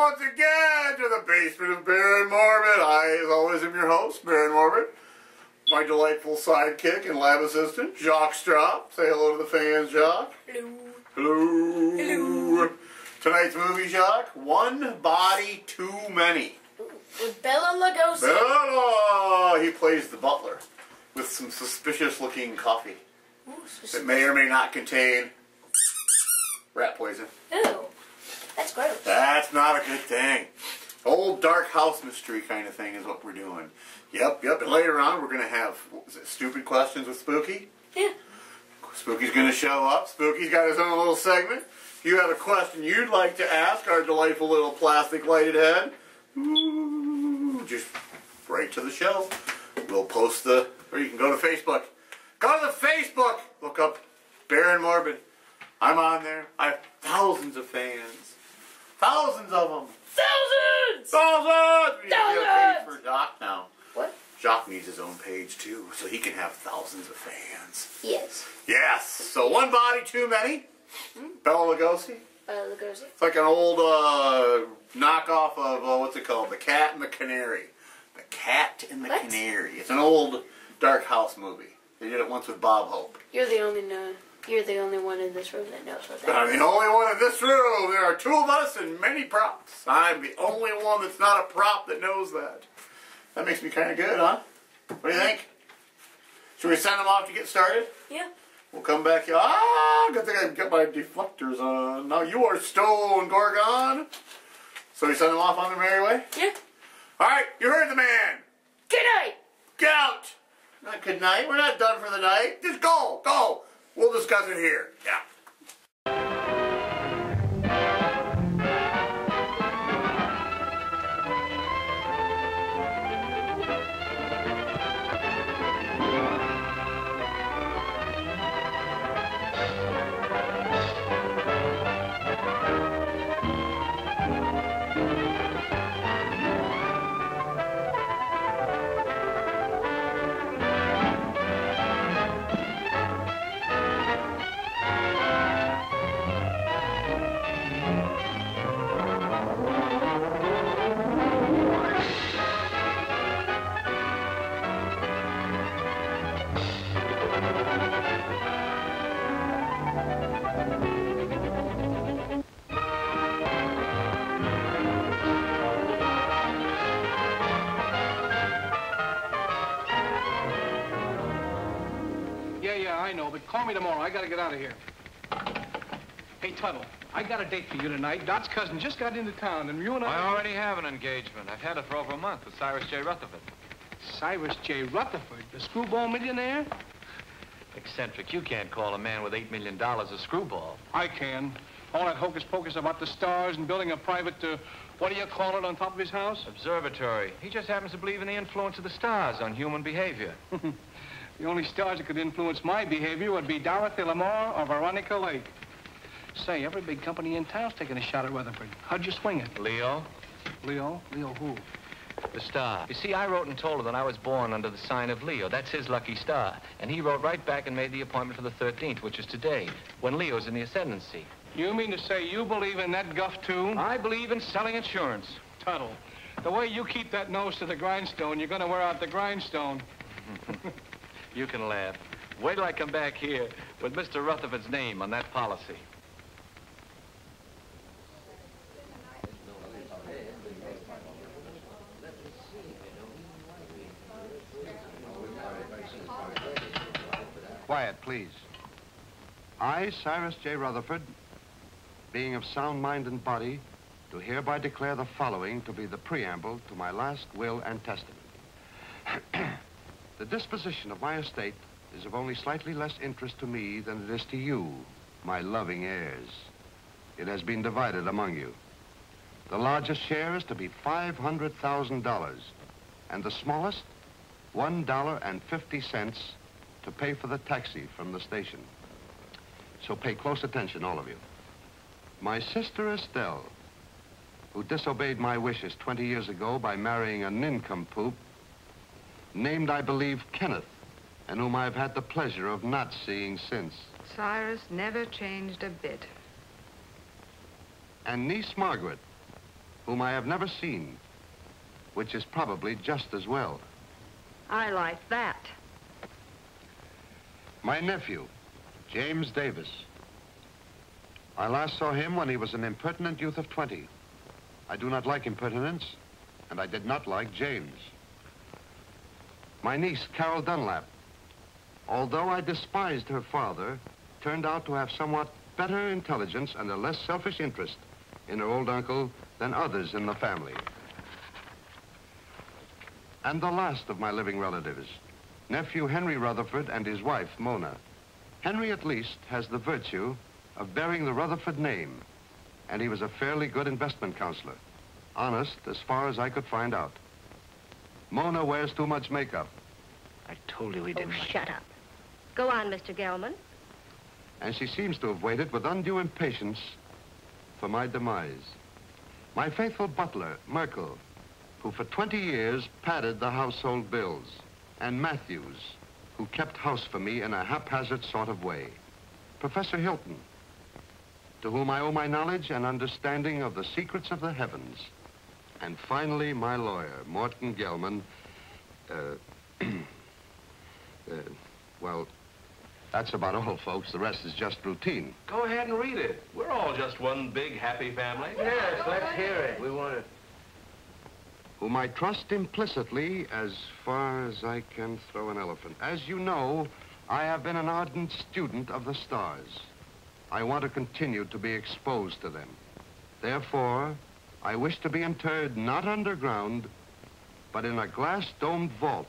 once again to the basement of Baron Morbid. I, as always, am your host, Baron Morbid. My delightful sidekick and lab assistant, Jacques. Say hello to the fans, Jacques. Hello. Hello. Hello. Tonight's movie, Jacques, One Body Too Many. With Bela Lugosi. Bela! He plays the butler with some suspicious-looking coffee that may or may not contain rat poison. Ew. That's gross. That's not a good thing. Old dark house mystery kind of thing is what we're doing. Yep. And later on, we're going to have, what was it, stupid questions with Spooky? Yeah. Spooky's going to show up. Spooky's got his own little segment. If you have a question you'd like to ask our delightful little plastic lighted head, just right to the show. We'll post or you can go to Facebook. Go to the Facebook! Look up Baron Morbid. I'm on there. I have thousands of fans. Thousands of them. Thousands! Thousands! We need to get a page for Jacques now. What? Jacques needs his own page too, so he can have thousands of fans. Yes. Yes. So One Body Too Many. Bela Lugosi. Bela Lugosi. It's like an old knockoff of, what's it called? The Cat and the Canary. The Cat and the Canary. It's an old dark house movie. They did it once with Bob Hope. You're the only one in this room that knows what that I'm is. the only one in this room. There are two of us and many props. I'm the only one that's not a prop that knows that. That makes me kind of good, huh? What do you think? Should we send them off to get started? Yeah. We'll come back here. Ah, good thing I got my deflectors on. Now you are Stone Gorgon. So we send them off on their merry way? Yeah. Alright, you heard the man. Good night. Get out. Not good night. We're not done for the night. Just go. Go. We'll discuss it here. Yeah. Yeah, I know, but call me tomorrow. I gotta get out of here. Hey, Tuttle, I got a date for you tonight. Dot's cousin just got into town, and you and I already have an engagement. I've had it for over a month with Cyrus J. Rutherford. Cyrus J. Rutherford, the screwball millionaire? Eccentric, you can't call a man with $8 million a screwball. I can. All that hocus-pocus about the stars and building a private, what do you call it, on top of his house? Observatory. He just happens to believe in the influence of the stars on human behavior. The only stars that could influence my behavior would be Dorothy Lamour or Veronica Lake. Say, every big company in town's taking a shot at Rutherford. How'd you swing it? Leo? Leo? Leo who? The star. You see, I wrote and told her that I was born under the sign of Leo. That's his lucky star. And he wrote right back and made the appointment for the 13th, which is today, when Leo's in the ascendancy. You mean to say you believe in that guff, too? I believe in selling insurance. Tuttle, the way you keep that nose to the grindstone, you're going to wear out the grindstone. You can laugh. Wait till I come back here with Mr. Rutherford's name on that policy. Quiet, please. I, Cyrus J. Rutherford, being of sound mind and body, do hereby declare the following to be the preamble to my last will and testament. The disposition of my estate is of only slightly less interest to me than it is to you, my loving heirs. It has been divided among you. The largest share is to be $500,000, and the smallest, $1.50 to pay for the taxi from the station. So pay close attention, all of you. My sister Estelle, who disobeyed my wishes 20 years ago by marrying a nincompoop, named, I believe, Kenneth, and whom I've had the pleasure of not seeing since. Cyrus never changed a bit. And niece Margaret, whom I have never seen, which is probably just as well. I like that. My nephew, James Davis. I last saw him when he was an impertinent youth of 20. I do not like impertinence, and I did not like James. My niece, Carol Dunlap, although I despised her father, turned out to have somewhat better intelligence and a less selfish interest in her old uncle than others in the family. And the last of my living relatives, nephew Henry Rutherford and his wife, Mona. Henry, at least, has the virtue of bearing the Rutherford name, and he was a fairly good investment counselor. Honest, as far as I could find out. Mona wears too much makeup. I told you we didn't. Oh, shut up. Go on, Mr. Gelman. And she seems to have waited with undue impatience for my demise. My faithful butler, Merkel, who for 20 years padded the household bills, and Matthews, who kept house for me in a haphazard sort of way. Professor Hilton, to whom I owe my knowledge and understanding of the secrets of the heavens. And finally, my lawyer, Morton Gelman. Well, that's about all, folks. The rest is just routine. Go ahead and read it. We're all just one big happy family. Yes, let's hear it. We want to... Whom I trust implicitly as far as I can throw an elephant. As you know, I have been an ardent student of the stars. I want to continue to be exposed to them. Therefore, I wish to be interred not underground, but in a glass-domed vault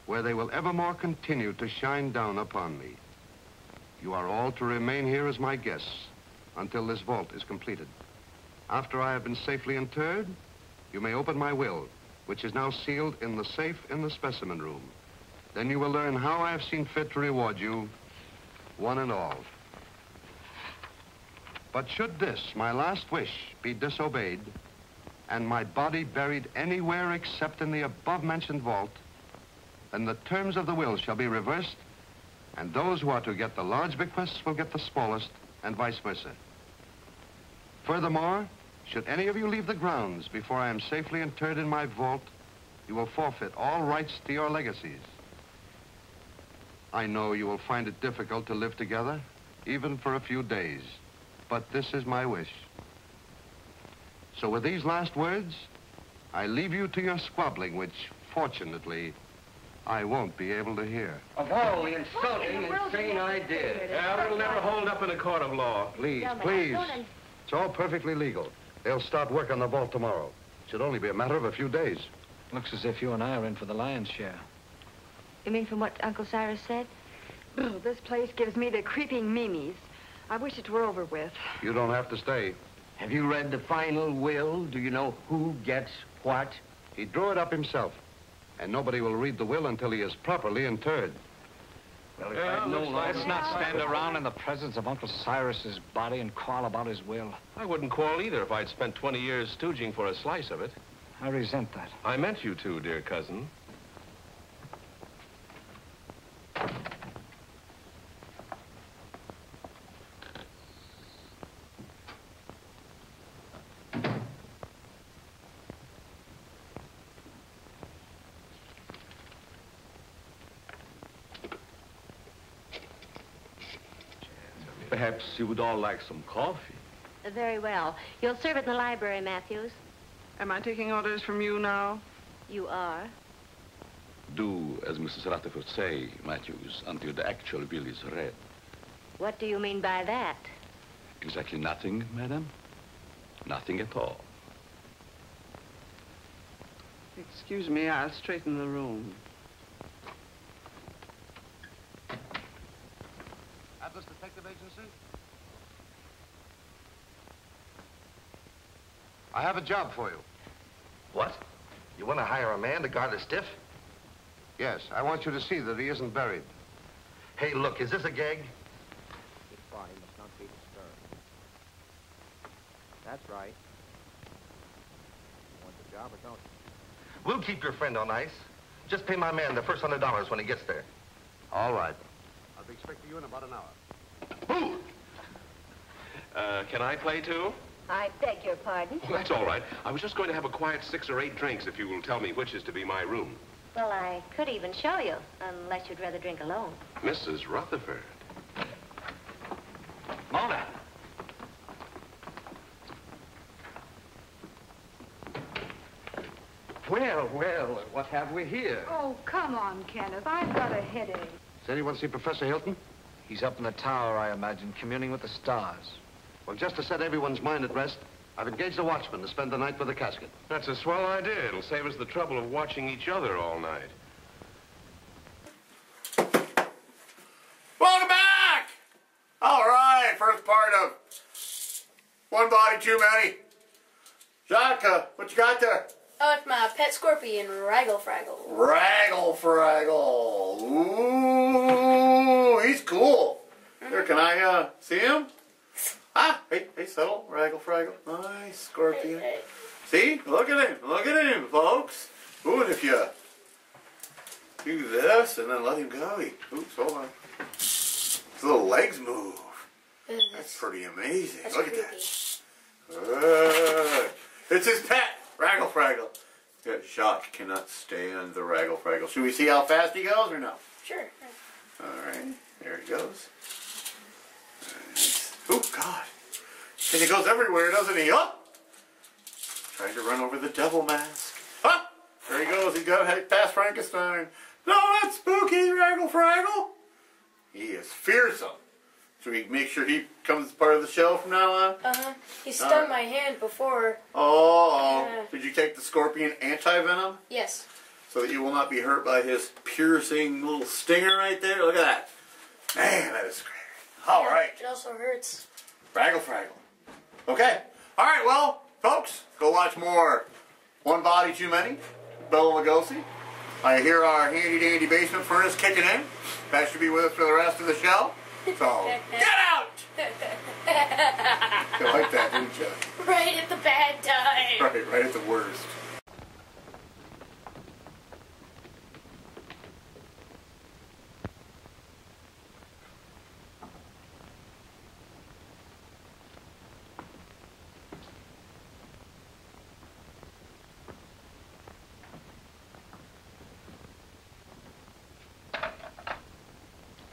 where they will evermore continue to shine down upon me. You are all to remain here as my guests until this vault is completed. After I have been safely interred, you may open my will, which is now sealed in the safe in the specimen room. Then you will learn how I have seen fit to reward you, one and all. But should this, my last wish, be disobeyed, and my body buried anywhere except in the above-mentioned vault, then the terms of the will shall be reversed, and those who are to get the large bequests will get the smallest, and vice versa. Furthermore, should any of you leave the grounds before I am safely interred in my vault, you will forfeit all rights to your legacies. I know you will find it difficult to live together, even for a few days, but this is my wish. So with these last words, I leave you to your squabbling, which, fortunately, I won't be able to hear. Of all the insulting, insane ideas. Yeah, it'll never hold up in a court of law. Please, please. It's all perfectly legal. They'll start work on the vault tomorrow. Should only be a matter of a few days. Looks as if you and I are in for the lion's share. You mean from what Uncle Cyrus said? This place gives me the creeping memes. I wish it were over with. You don't have to stay. Have you read the final will? Do you know who gets what? He drew it up himself. And nobody will read the will until he is properly interred. Well, if Yeah, I'd known all Let's this- not stand around in the presence of Uncle Cyrus's body and quarrel about his will. I wouldn't quarrel either if I'd spent 20 years stooging for a slice of it. I resent that. I meant you to, dear cousin. Perhaps you would all like some coffee. Very well. You'll serve it in the library, Matthews. Am I taking orders from you now? You are. Do as Mrs. Rutherford say, Matthews, until the actual will is read. What do you mean by that? Exactly nothing, madam. Nothing at all. Excuse me, I'll straighten the room. Atlas Detective Agency? I have a job for you. What? You want to hire a man to guard a stiff? Yes, I want you to see that he isn't buried. Hey, look, is this a gag? His body must not be disturbed. That's right. You want the job or don't you? We'll keep your friend on ice. Just pay my man the first $100 when he gets there. All right. I'll be expecting you in about an hour. Can I play too? I beg your pardon. Oh, that's all right. I was just going to have a quiet 6 or 8 drinks if you will tell me which is to be my room. Well, I could even show you, unless you'd rather drink alone. Mrs. Rutherford. Mona. Well, well, what have we here? Oh, come on, Kenneth. I've got a headache. Does anyone see Professor Hilton? He's up in the tower, I imagine, communing with the stars. Well, just to set everyone's mind at rest, I've engaged a watchman to spend the night with the casket. That's a swell idea. It'll save us the trouble of watching each other all night. Welcome back! All right, first part of One Body Too Many. Jacques, what you got there? Oh, it's my pet scorpion, Raggle Fraggle. Raggle Fraggle. Ooh, he's cool. Here, can I see him? Ah, hey, settle, Raggle Fraggle. Nice scorpion. Hey. See? Look at him, folks. Ooh, and if you do this and then let him go, oops, hold on. His little legs move. That's pretty amazing. That's Look creepy. at that. Good. It's his pet, Raggle Fraggle. Yeah, Jacques cannot stand the Raggle Fraggle. Should we see how fast he goes or no? Sure. All right, there he goes. Nice. Oh, God. And he goes everywhere, doesn't he? Oh! Trying to run over the devil mask. Ah! There he goes. He's got to head past Frankenstein. No, that's spooky, Raggle Fraggle. He is fearsome. Should we make sure he comes as part of the show from now on? Uh-huh. He stung my hand before. Oh. Did you take the scorpion anti-venom? Yes. So that you will not be hurt by his piercing little stinger right there? Look at that. Man, that is scary. All right. It also hurts. Raggle Fraggle. Okay. All right, well, folks, go watch more One Body Too Many, Bela Lugosi. I hear our handy-dandy basement furnace kicking in. That should be with us for the rest of the show. So, get out! You like that, didn't you? Right at the bad time. Right at the worst.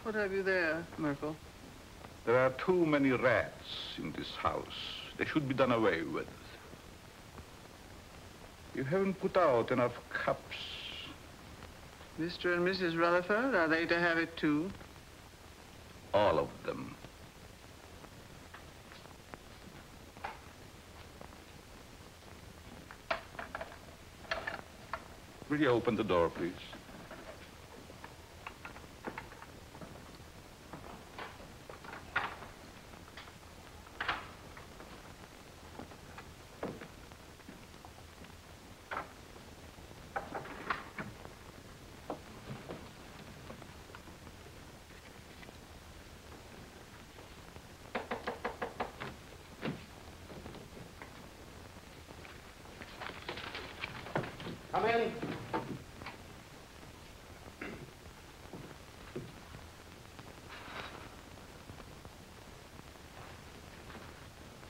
What have you there, Merkel? There are too many rats in this house. They should be done away with. You haven't put out enough cups. Mr. and Mrs. Rutherford, are they to have it too? All of them. Will you open the door, please? Come in.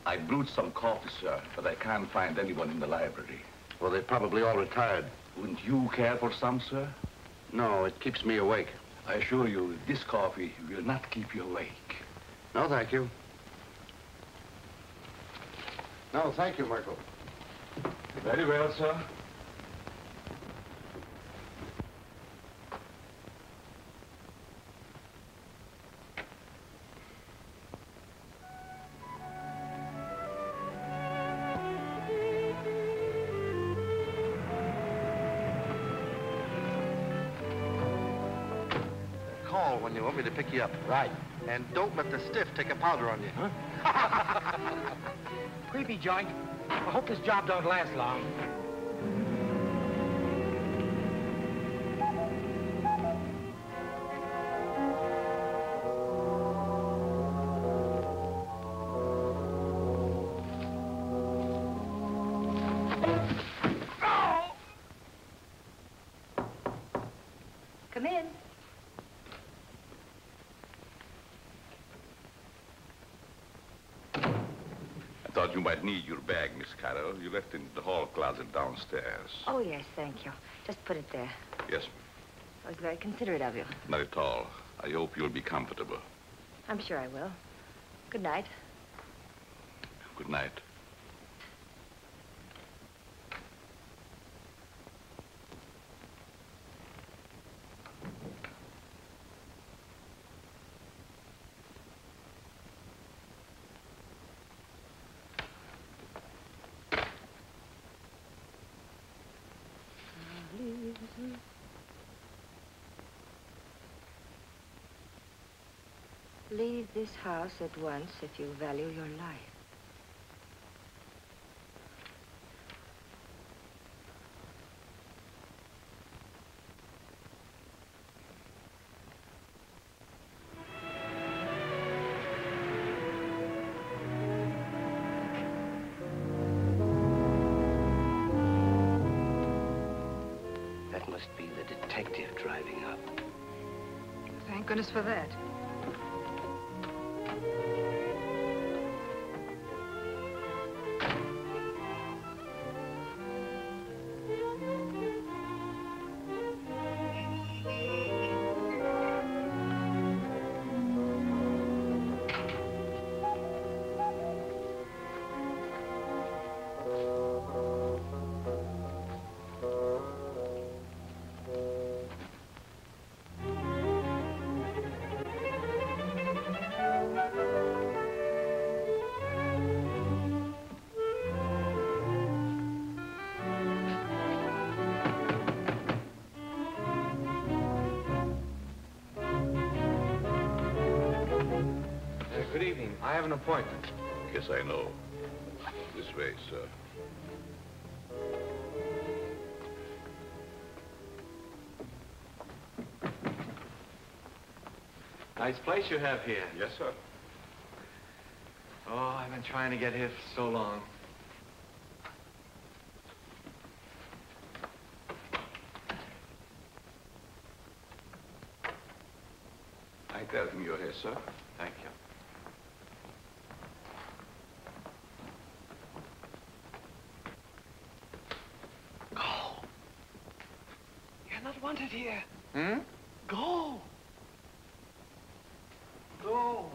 I brewed some coffee, sir, but I can't find anyone in the library. Well, they're probably all retired. Wouldn't you care for some, sir? No, it keeps me awake. I assure you, this coffee will not keep you awake. No, thank you. No, thank you, Merkel. Very well, sir. Call when you want me to pick you up. Right. And don't let the stiff take a powder on you. Huh? Creepy joint. I hope this job don't last long. Come in. I thought you might need your bag, Miss Carroll. You left it in the hall closet downstairs. Oh, yes, thank you. Just put it there. Yes, That was very considerate of you. not at all. I hope you'll be comfortable. I'm sure I will. Good night. Good night. Leave this house at once if you value your life. That must be the detective driving up. Thank goodness for that. Good evening. I have an appointment. Yes, I know. This way, sir. Nice place you have here. Yes, sir. Oh, I've been trying to get here for so long. I tell him you're here, sir. Thank you. Go. You're not wanted here. Hmm? Go. Go.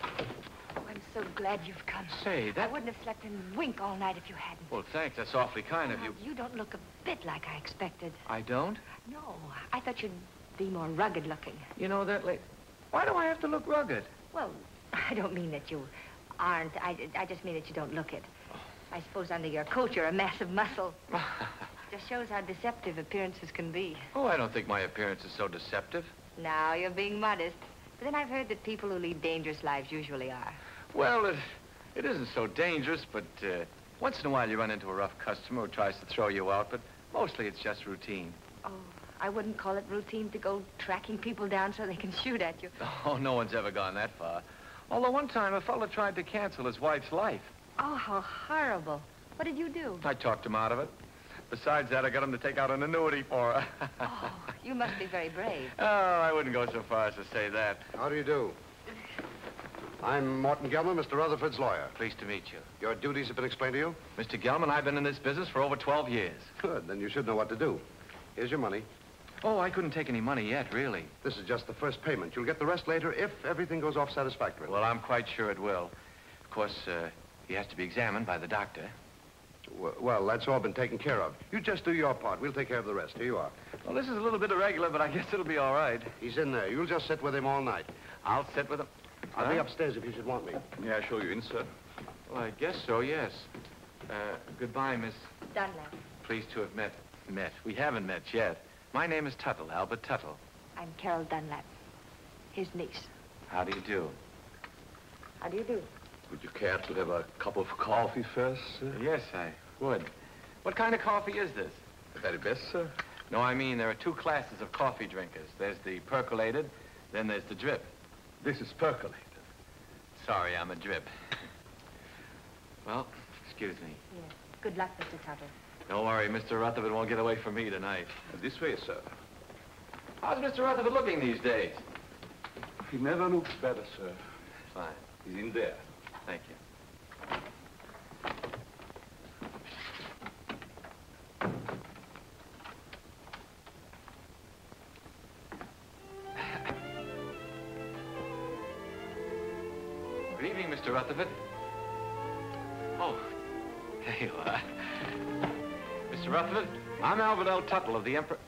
Oh, I'm so glad you've come. Say, that... I wouldn't have slept and wink all night if you hadn't. Well, thanks. That's awfully kind of you. You don't look a bit like I expected. I don't? No, I thought you'd be more rugged looking. You know that Why do I have to look rugged? Well, I don't mean that you aren't. I just mean that you don't look it. I suppose under your coat you're a mass of muscle. Just shows how deceptive appearances can be. Oh, I don't think my appearance is so deceptive. Now, you're being modest. But then I've heard that people who lead dangerous lives usually are. Well, it isn't so dangerous, but once in a while you run into a rough customer who tries to throw you out, but mostly it's just routine. Oh, I wouldn't call it routine to go tracking people down so they can shoot at you. Oh, no one's ever gone that far. Although one time a fellow tried to cancel his wife's life. Oh, how horrible. What did you do? I talked him out of it. Besides that, I got him to take out an annuity for her. Oh, you must be very brave. Oh, I wouldn't go so far as to say that. How do you do? I'm Morton Gelman, Mr. Rutherford's lawyer. Pleased to meet you. Your duties have been explained to you? Mr. Gelman, I've been in this business for over 12 years. Good, then you should know what to do. Here's your money. Oh, I couldn't take any money yet, really. This is just the first payment. You'll get the rest later if everything goes off satisfactorily. Well, I'm quite sure it will. Of course, he has to be examined by the doctor. Well, that's all been taken care of. You just do your part. We'll take care of the rest. Here you are. Well, this is a little bit irregular, but I guess it'll be all right. He's in there. You'll just sit with him all night. I'll sit with him. I'll be upstairs if you should want me. May I show you in, sir? Well, I guess so, yes. Goodbye, Miss... Dunlap. Pleased to have met. We haven't met yet. My name is Tuttle, Albert Tuttle. I'm Carol Dunlap, his niece. How do you do? How do you do? Would you care to have a cup of coffee first, sir? Yes, I would. What kind of coffee is this? The very best, sir. No, I mean, there are two classes of coffee drinkers. There's the percolated, then there's the drip. This is percolated. Sorry, I'm a drip. Well, excuse me. Yes. Good luck, Mr. Tuttle. Don't worry, Mr. Rutherford won't get away from me tonight. This way, sir. How's Mr. Rutherford looking these days? He never looks better, sir. Fine. He's in there. Thank you. evening, Mr. Rutherford. Oh, there you are. Mr. Rutherford, I'm Albert L. Tuttle of the Emperor...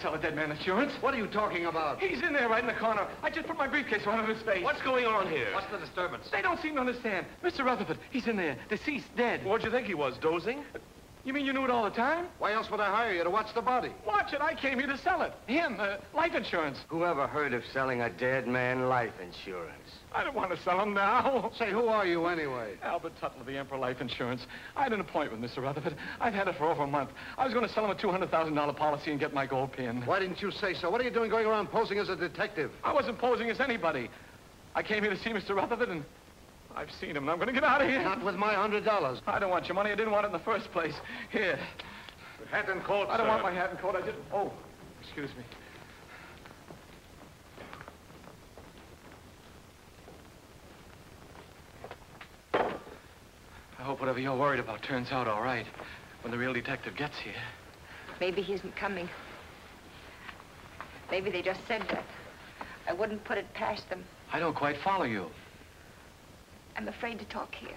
Sell a dead man insurance. What are you talking about? He's in there right in the corner. I just put my briefcase right on his face. What's going on here? What's the disturbance? They don't seem to understand. Mr. Rutherford, he's in there. Deceased, dead. What'd you think he was, dozing? You mean you knew it all the time? Why else would I hire you to watch the body? Watch it. I came here to sell it. Him, life insurance. Whoever heard of selling a dead man life insurance? I don't want to sell him now. Say, who are you anyway? Albert Tuttle of the Emperor Life Insurance. I had an appointment with Mr. Rutherford. I've had it for over a month. I was going to sell him a $200,000 policy and get my gold pin. Why didn't you say so? What are you doing going around posing as a detective? I wasn't posing as anybody. I came here to see Mr. Rutherford, and I've seen him, and I'm going to get out of here. Not with my $100. I don't want your money. I didn't want it in the first place. Here. Hat and coat, I don't sir. want my hat and coat. I just... Oh, excuse me. I hope whatever you're worried about turns out all right when the real detective gets here. Maybe he isn't coming. Maybe they just said that. I wouldn't put it past them. I don't quite follow you. I'm afraid to talk here.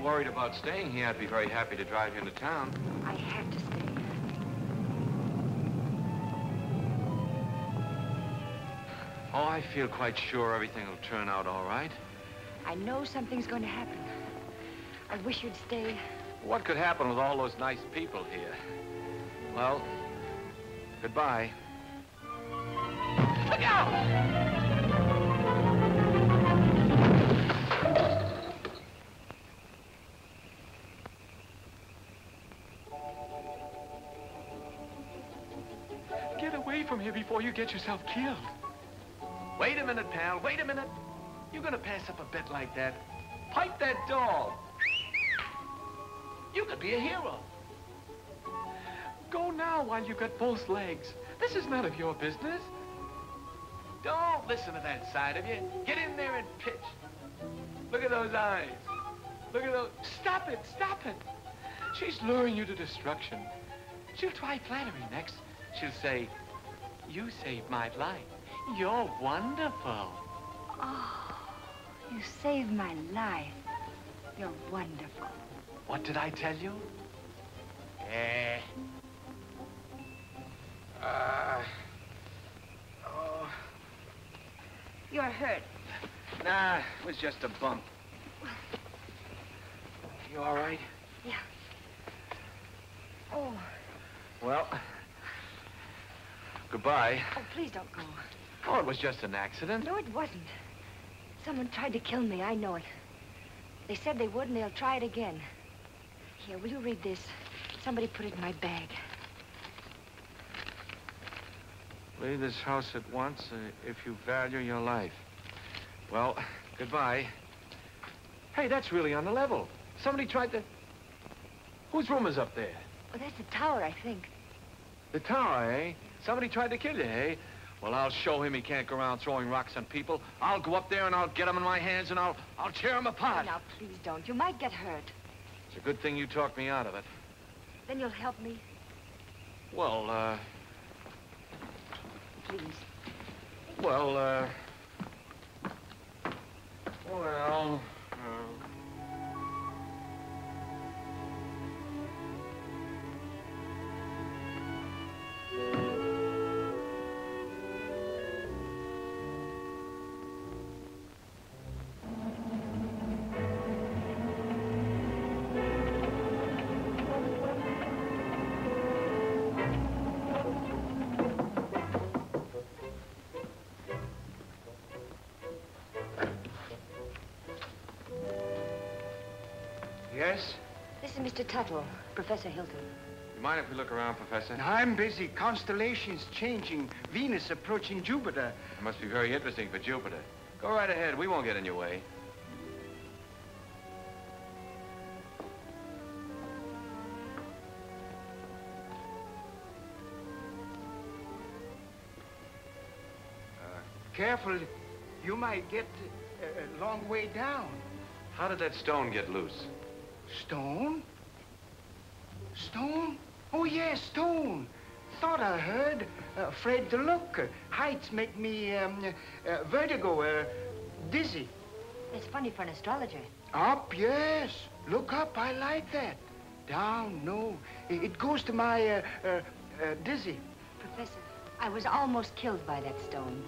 Worried about staying here. I'd be very happy to drive you into town. I have to stay. Oh, I feel quite sure everything will turn out all right. I know something's going to happen. I wish you'd stay. What could happen with all those nice people here? Well, goodbye. Look out! Get away from here before you get yourself killed. Wait a minute, pal. Wait a minute. You're gonna pass up a bet like that? Pipe that dog. You could be a hero. Go now while you've got both legs. This is none of your business. Don't listen to that side of you. Get in there and pitch. Look at those eyes. Look at those... Stop it, stop it. She's luring you to destruction. She'll try flattery next. She'll say, you saved my life. You're wonderful. Oh, you saved my life. You're wonderful. What did I tell you? You're hurt. Nah, it was just a bump. You all right? Yeah. Oh. Well, goodbye. Oh, please don't go. Oh, it was just an accident. No, it wasn't. Someone tried to kill me. I know it. They said they would, and they'll try it again. Here, will you read this? Somebody put it in my bag. Leave this house at once if you value your life. Well, goodbye. Hey, that's really on the level. Somebody tried to... Whose room is up there? Oh, that's the tower, I think. The tower, eh? Somebody tried to kill you, eh? Well, I'll show him he can't go around throwing rocks on people. I'll go up there and I'll get him in my hands and I'll tear him apart. Oh, now, please don't. You might get hurt. It's a good thing you talked me out of it. Then you'll help me? Well, Please. Well, Yes? This is Mr. Tuttle, Professor Hilton. You mind if we look around, Professor? I'm busy. Constellations changing. Venus approaching Jupiter. It must be very interesting for Jupiter. Go right ahead. We won't get in your way. Careful. You might get a long way down. How did that stone get loose? Stone? Stone? Oh, yes, stone. Thought I heard. Afraid to look. Heights make me vertigo, dizzy. It's funny for an astrologer. Up, yes. Look up, I like that. Down, no. It goes to my dizzy. Professor, I was almost killed by that stone.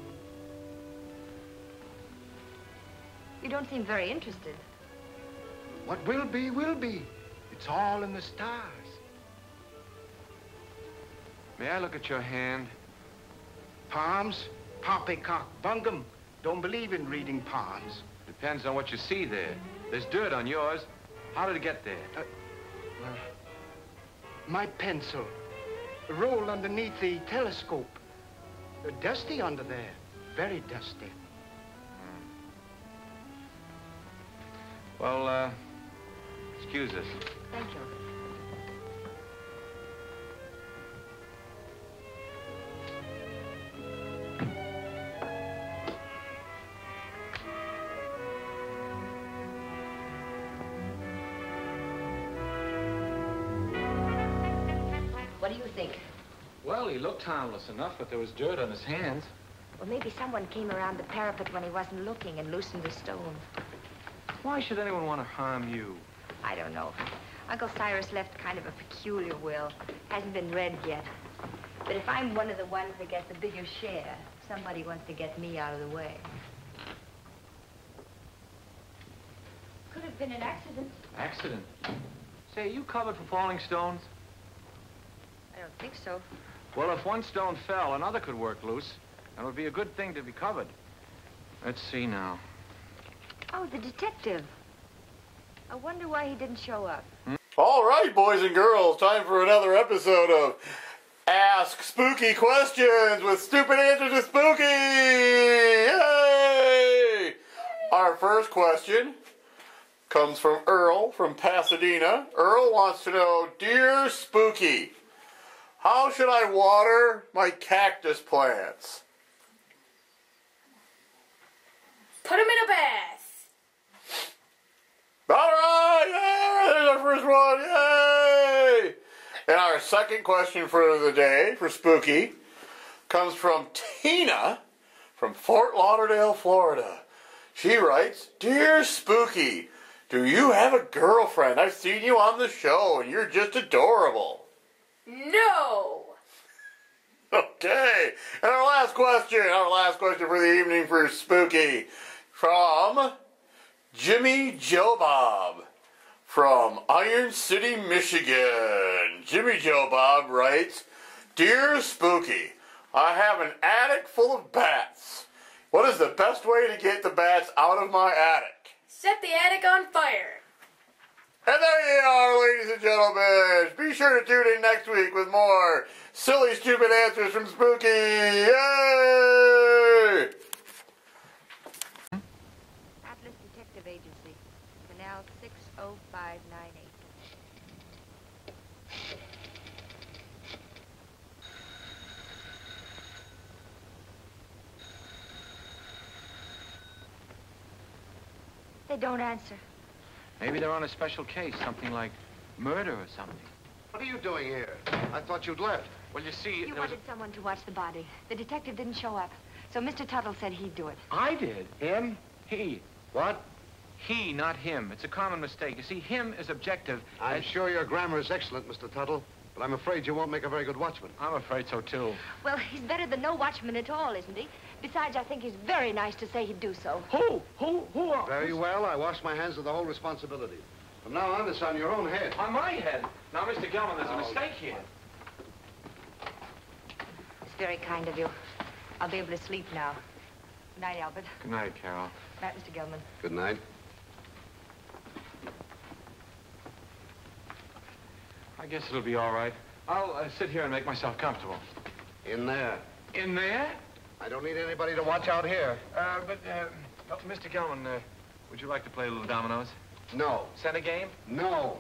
You don't seem very interested. What will be, will be. It's all in the stars. May I look at your hand? Palms? Poppycock bungum. Don't believe in reading palms. Depends on what you see there. There's dirt on yours. How did it get there? Well, my pencil. Rolled underneath the telescope. Dusty under there. Very dusty. Well, excuse us. Thank you. What do you think? Well, he looked harmless enough, but there was dirt on his hands. Well, maybe someone came around the parapet when he wasn't looking and loosened the stone. Why should anyone want to harm you? I don't know. Uncle Cyrus left kind of a peculiar will. Hasn't been read yet. But if I'm one of the ones that gets a bigger share, somebody wants to get me out of the way. Could have been an accident. Accident? Say, you covered for falling stones? I don't think so. Well, if one stone fell, another could work loose. And it would be a good thing to be covered. Let's see now. Oh, the detective. I wonder why he didn't show up. All right, boys and girls, time for another episode of Ask Spooky Questions with Stupid Answers with Spooky! Yay! Our first question comes from Earl from Pasadena. Earl wants to know, Dear Spooky, how should I water my cactus plants? Put them in a bath. All right, yeah, there's our first one, yay! And our second question for the day, for Spooky, comes from Tina from Fort Lauderdale, Florida. She writes, Dear Spooky, do you have a girlfriend? I've seen you on the show and you're just adorable. No. Okay, and our last question for the evening for Spooky, from Jimmy Joe Bob from Iron City, Michigan. Jimmy Joe Bob writes, Dear Spooky, I have an attic full of bats. What is the best way to get the bats out of my attic? Set the attic on fire. And there you are, ladies and gentlemen. Be sure to tune in next week with more silly, stupid answers from Spooky. Yay! Detective Agency, Canal 60598. They don't answer. Maybe they're on a special case, something like murder or something. What are you doing here? I thought you'd left. Well, you see, You wanted someone to watch the body. The detective didn't show up, so Mr. Tuttle said he'd do it. I did. Him? He. What? He, not him. It's a common mistake. You see, him is objective. I'm sure your grammar is excellent, Mr. Tuttle, but I'm afraid you won't make a very good watchman. I'm afraid so, too. Well, he's better than no watchman at all, isn't he? Besides, I think he's very nice to say he'd do so. Who? Very well. I wash my hands of the whole responsibility. From now on, it's on your own head. On my head. Now, Mr. Gelman, there's a mistake here. It's very kind of you. I'll be able to sleep now. Good night, Albert. Good night, Carol. Good night, Mr. Gelman. Good night. I guess it'll be all right. I'll sit here and make myself comfortable. In there. In there? I don't need anybody to watch out here. Mr. Gelman, would you like to play a little dominoes? No. Send a game? No.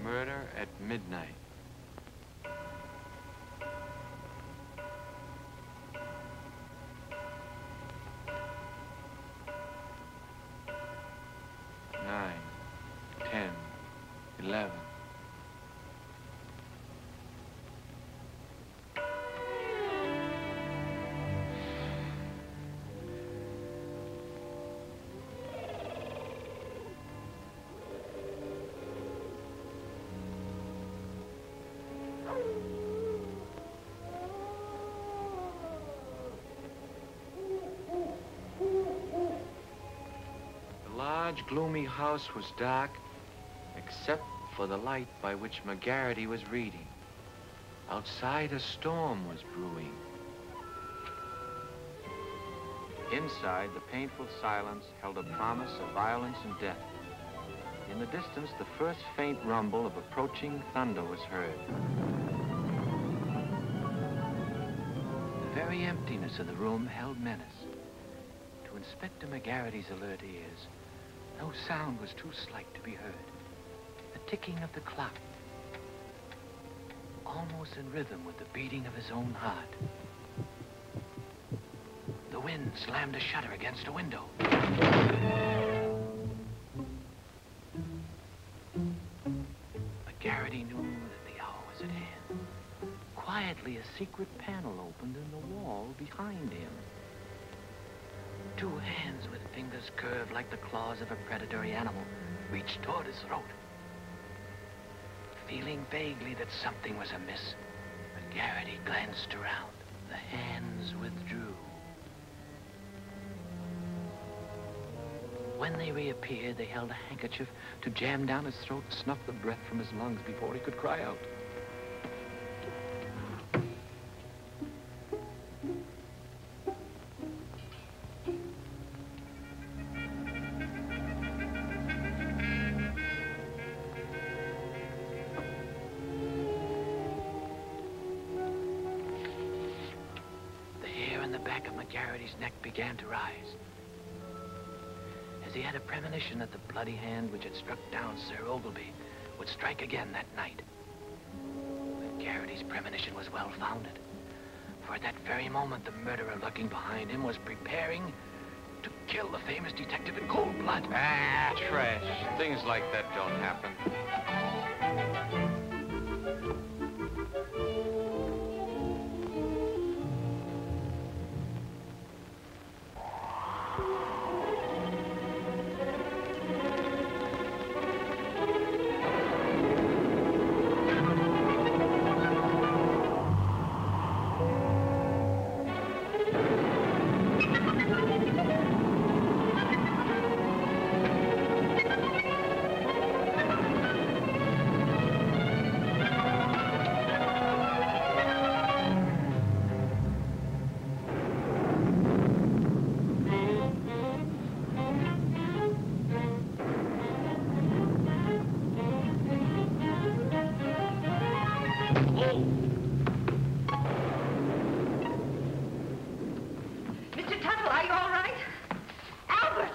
Murder at midnight. Nine, 10, 11. The large, gloomy house was dark, except for the light by which McGarity was reading. Outside, a storm was brewing. Inside, the painful silence held a promise of violence and death. In the distance, the first faint rumble of approaching thunder was heard. The very emptiness of the room held menace. To Inspector McGarity's alert ears, no sound was too slight to be heard. The ticking of the clock, almost in rhythm with the beating of his own heart. The wind slammed a shutter against a window. McGarity knew that the hour was at hand. Quietly, a secret panel opened in the wall behind him. Two hands with fingers curved like the claws of a predatory animal reached toward his throat. Feeling vaguely that something was amiss, McGarity glanced around. The hands withdrew. When they reappeared, they held a handkerchief to jam down his throat and snuff the breath from his lungs before he could cry out. The hair on the back of McGarity's neck began to rise. He had a premonition that the bloody hand which had struck down Sir Ogilvy would strike again that night. McGarity's premonition was well-founded, for at that very moment the murderer lurking behind him was preparing to kill the famous detective in cold blood. Ah, trash. Things like that don't happen. Mr. Tuttle, are you all right? Albert!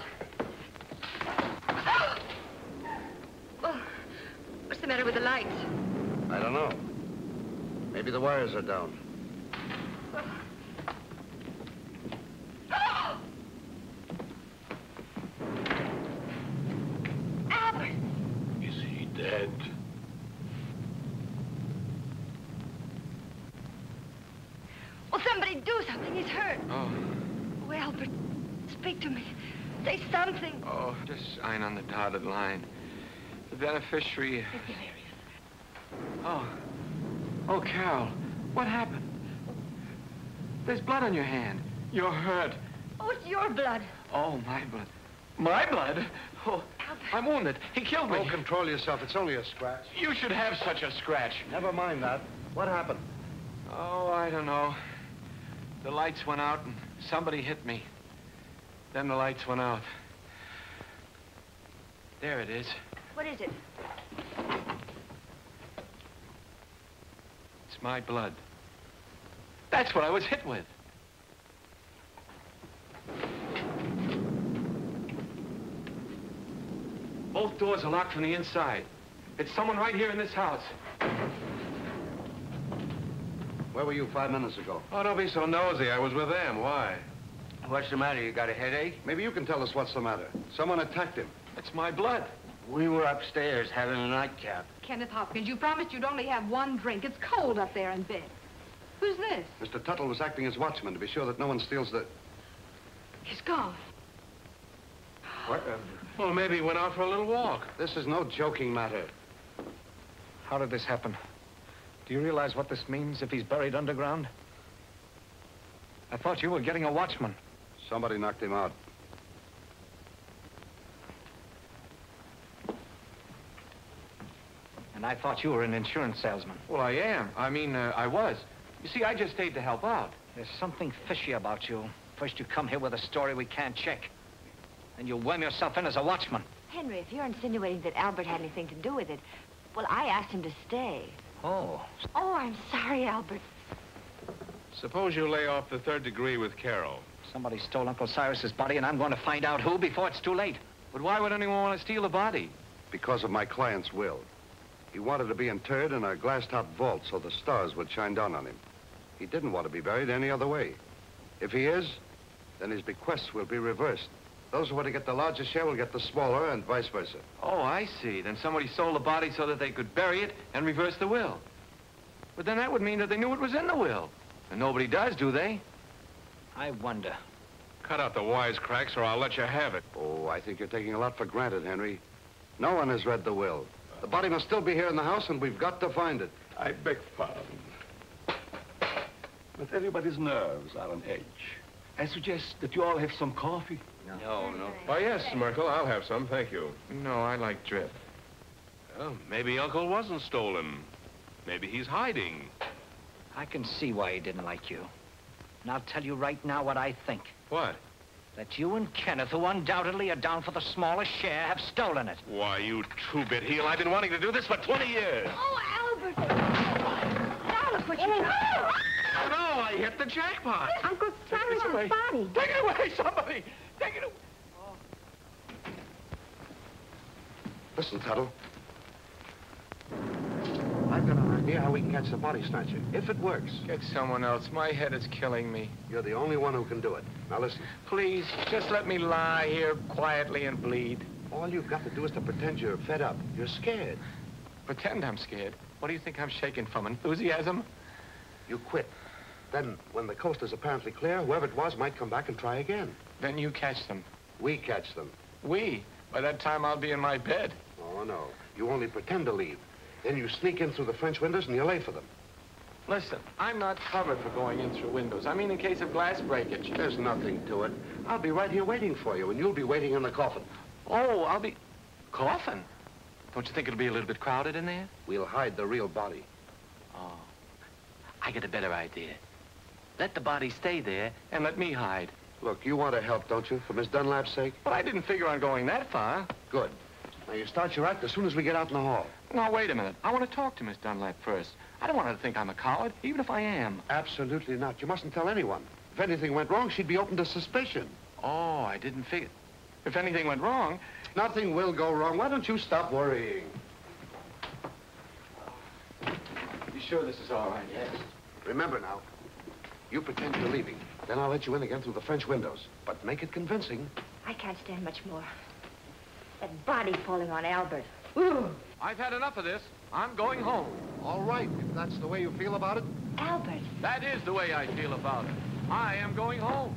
Oh, what's the matter with the lights? I don't know. Maybe the wires are down. Albert! Is he dead? do something. He's hurt. Oh. Oh, Albert, speak to me. Say something. Oh, just sign on the dotted line. The beneficiary... Oh. Oh, Carol, what happened? There's blood on your hand. You're hurt. Oh, it's your blood. Oh, my blood. My blood? Oh, Albert. I'm wounded. He killed me. Oh, control yourself. It's only a scratch. You should have such a scratch. Never mind that. What happened? Oh, I don't know. The lights went out and somebody hit me. Then the lights went out. There it is. What is it? It's my blood. That's what I was hit with. Both doors are locked from the inside. It's someone right here in this house. Where were you 5 minutes ago? Oh, don't be so nosy. I was with them. Why? What's the matter? You got a headache? Maybe you can tell us what's the matter. Someone attacked him. It's my blood. We were upstairs having a nightcap. Kenneth Hopkins, you promised you'd only have one drink. It's cold up there in bed. Who's this? Mr. Tuttle was acting as watchman to be sure that no one steals the... He's gone. What? Well, maybe he went out for a little walk. This is no joking matter. How did this happen? Do you realize what this means if he's buried underground? I thought you were getting a watchman. Somebody knocked him out. And I thought you were an insurance salesman. Well, I am. I was. You see, I just stayed to help out. There's something fishy about you. First you come here with a story we can't check. Then you worm yourself in as a watchman. Henry, if you're insinuating that Albert had anything to do with it, well, I asked him to stay. Oh. Oh, I'm sorry, Albert. Suppose you lay off the 3rd degree with Carol. Somebody stole Uncle Cyrus's body, and I'm going to find out who before it's too late. But why would anyone want to steal the body? Because of my client's will. He wanted to be interred in a glass-top vault so the stars would shine down on him. He didn't want to be buried any other way. If he is, then his bequests will be reversed. Those who want to get the larger share will get the smaller, and vice versa. Oh, I see. Then somebody stole the body so that they could bury it and reverse the will. But then that would mean that they knew it was in the will. And nobody does, do they? I wonder. Cut out the wisecracks or I'll let you have it. Oh, I think you're taking a lot for granted, Henry. No one has read the will. The body must still be here in the house, and we've got to find it. I beg pardon. But everybody's nerves are on edge. I suggest that you all have some coffee. No. Why, yes, Merkel, I'll have some, thank you. No, I like drip. Well, maybe Uncle wasn't stolen. Maybe he's hiding. I can see why he didn't like you. And I'll tell you right now what I think. What? That you and Kenneth, who undoubtedly are down for the smallest share, have stolen it. Why, you two-bit heel, I've been wanting to do this for 20 years. Oh, Albert! Now look what you done. Oh, no, I hit the jackpot. Uncle Cyrus's body. Take it away, somebody! Take it away! Listen, Tuttle. I've got an idea how we can catch the body snatcher. If it works. Get someone else. My head is killing me. You're the only one who can do it. Now listen. Please, just let me lie here quietly and bleed. All you've got to do is to pretend you're fed up. You're scared. Pretend I'm scared? What do you think I'm shaking from, enthusiasm? You quit. Then, when the coast is apparently clear, whoever it was might come back and try again. Then you catch them. We catch them. We? By that time, I'll be in my bed. Oh, no. You only pretend to leave. Then you sneak in through the French windows and you lay for them. Listen, I'm not covered for going in through windows. I mean in case of glass breakage. There's nothing to it. I'll be right here waiting for you, and you'll be waiting in the coffin. Oh, I'll be... Coffin? Don't you think it'll be a little bit crowded in there? We'll hide the real body. Oh. I get a better idea. Let the body stay there and let me hide. Look, you want to help, don't you, for Miss Dunlap's sake? But I didn't figure on going that far. Good. Now, you start your act as soon as we get out in the hall. Now, wait a minute. I want to talk to Miss Dunlap first. I don't want her to think I'm a coward, even if I am. Absolutely not. You mustn't tell anyone. If anything went wrong, she'd be open to suspicion. Oh, I didn't figure. If anything went wrong... Nothing will go wrong. Why don't you stop worrying? You sure this is all right? Yes. Remember now, you pretend you're leaving. Then I'll let you in again through the French windows. But make it convincing. I can't stand much more. That body falling on Albert. Ooh. I've had enough of this. I'm going home. All right, if that's the way you feel about it. Albert. That is the way I feel about it. I am going home.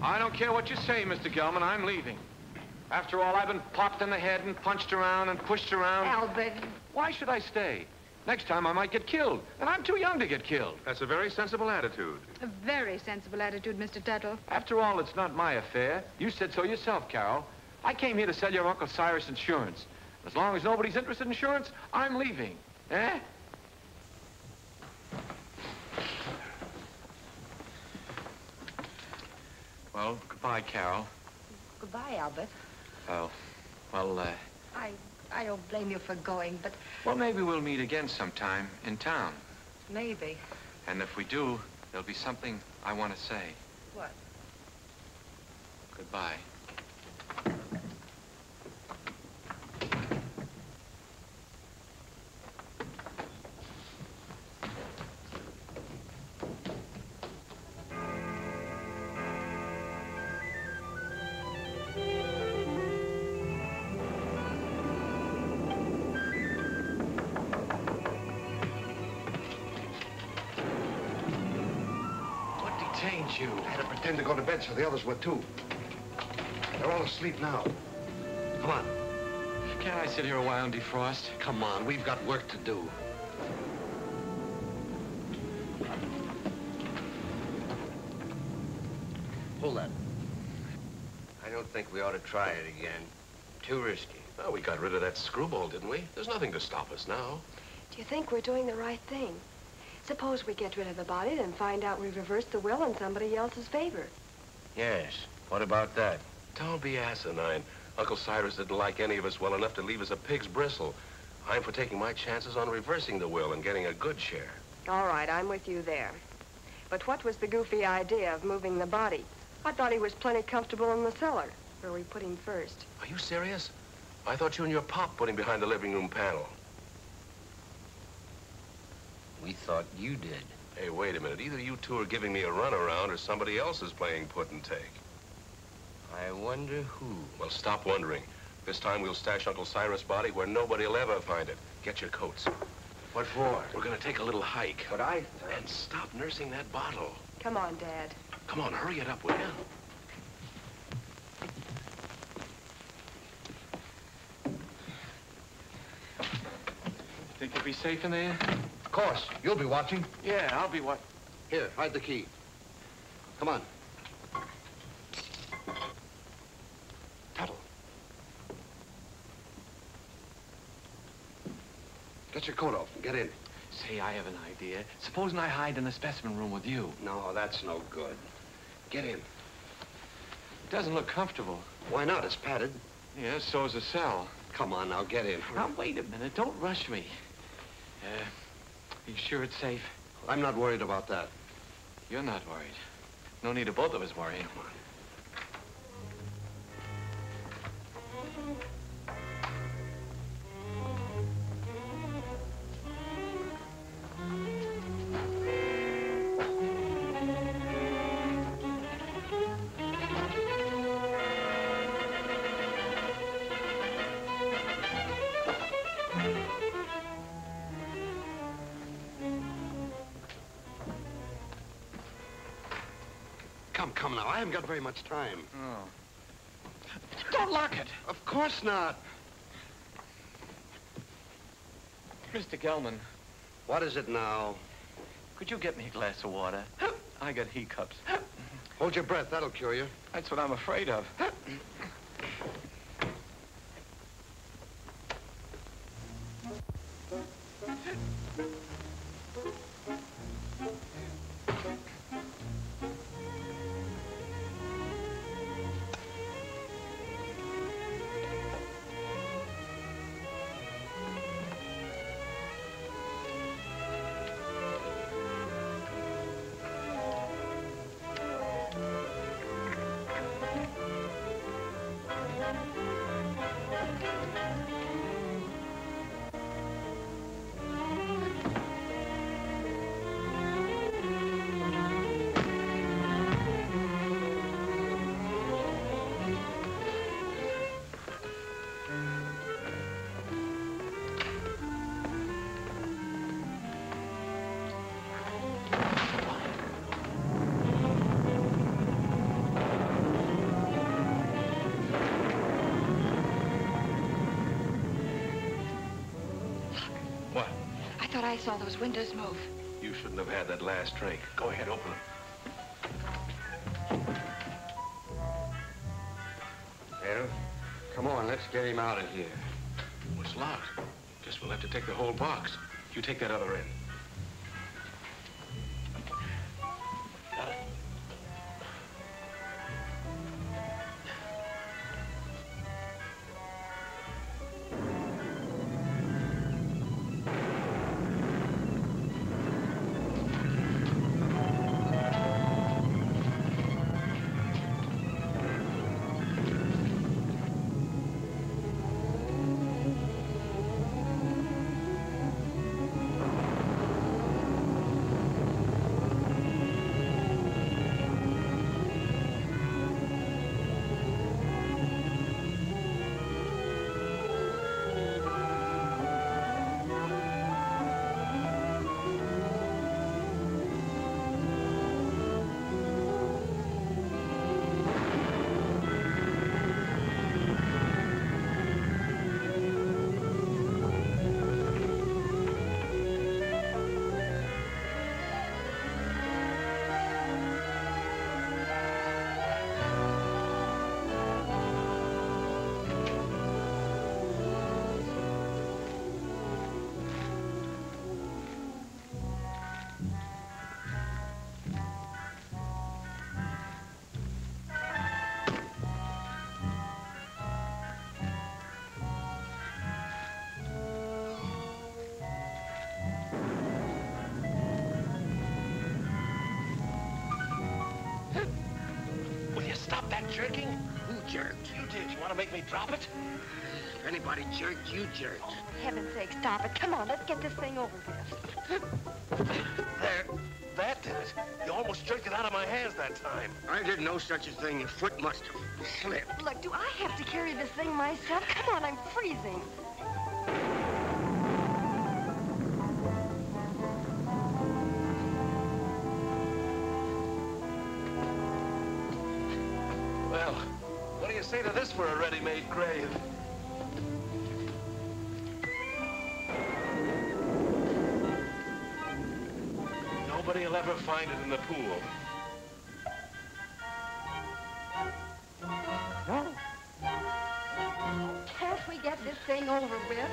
I don't care what you say, Mr. Gelman. I'm leaving. After all, I've been popped in the head and punched around and pushed around. Albert. Why should I stay? Next time I might get killed, and I'm too young to get killed. That's a very sensible attitude. A very sensible attitude, Mr. Tuttle. After all, it's not my affair. You said so yourself, Carol. I came here to sell your Uncle Cyrus insurance. As long as nobody's interested in insurance, I'm leaving. Eh? Well, goodbye, Carol. Goodbye, Albert. I don't blame you for going, but... Well, maybe we'll meet again sometime in town. Maybe. And if we do, there'll be something I want to say. What? Goodbye. You. I had to pretend to go to bed so the others would too. They're all asleep now. Come on. Can't I sit here a while and defrost? Come on, we've got work to do. Hold that. I don't think we ought to try it again. Too risky. Well, we got rid of that screwball, didn't we? There's nothing to stop us now. Do you think we're doing the right thing? Suppose we get rid of the body and find out we've reversed the will in somebody else's favor. Yes. What about that? Don't be asinine. Uncle Cyrus didn't like any of us well enough to leave us a pig's bristle. I'm for taking my chances on reversing the will and getting a good share. All right, I'm with you there. But what was the goofy idea of moving the body? I thought he was plenty comfortable in the cellar, where we put him first. Are you serious? I thought you and your pop put him behind the living room panel. We thought you did. Hey, wait a minute. Either you two are giving me a runaround or somebody else is playing put and take. I wonder who. Well, stop wondering. This time we'll stash Uncle Cyrus' body where nobody will ever find it. Get your coats. What for? We're gonna take a little hike. But I... And stop nursing that bottle. Come on, Dad. Come on, hurry it up, will you? Think you'll be safe in there? Of course. You'll be watching. Yeah, I'll be what? Here, hide the key. Come on. Tuttle. Get your coat off and get in. Say, I have an idea. Supposing I hide in the specimen room with you. No, that's no good. Get in. It doesn't look comfortable. Why not? It's padded. Yeah, so's the cell. Come on, now, get in. Now, wait a minute. Don't rush me. You sure it's safe? I'm not worried about that. You're not worried. No need of both of us worrying. Come on. Come now, I haven't got very much time. Oh. Don't lock it. Of course not. Mr. Gelman. What is it now? Could you get me a glass of water? I got hiccups. Hold your breath, that'll cure you. That's what I'm afraid of. thought I saw those windows move. You shouldn't have had that last drink. Go ahead, open them. Well, come on, let's get him out of here. Well, it's locked. Guess we'll have to take the whole box. You take that other end. Got it. Stop that jerking? Who jerked? You did. You want to make me drop it? If anybody jerked, you jerked. Oh, for heaven's sake, stop it. Come on, let's get this thing over with. There. That did it. You almost jerked it out of my hands that time. I did no such a thing. Your foot must have slipped. Look, do I have to carry this thing myself? Come on, I'm freezing. Well, what do you say to this for a ready-made grave? Nobody will ever find it in the pool. No. Can't we get this thing over with?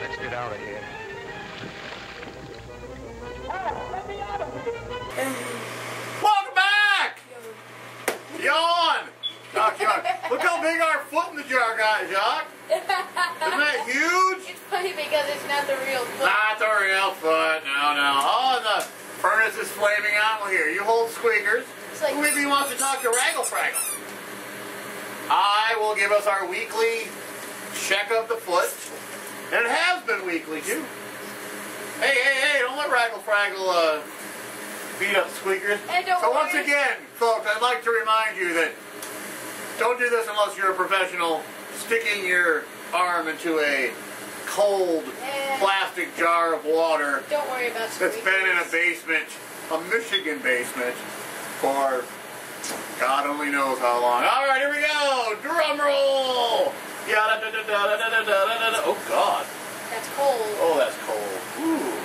Let's get out of here. Welcome back! Yawn! Jacques, look how big our foot in the jar got, Jacques. Isn't that huge? It's funny because it's not the real foot. Not the real foot, no. Oh, and the furnace is flaming out. Well, here, you hold Squeakers. Like, maybe wants to talk to Raggle Fraggle. I will give us our weekly check of the foot. And it has been weekly, too. Hey, don't let Raggle Fraggle beat up Squeakers. So once again, folks, I'd like to remind you that don't do this unless you're a professional. Sticking your arm into a cold plastic jar of water. Don't worry about Squeakers. That's been in a basement, a Michigan basement, for God only knows how long. All right, here we go. Drum roll. Oh, God. That's cold. Oh, that's cold. Ooh.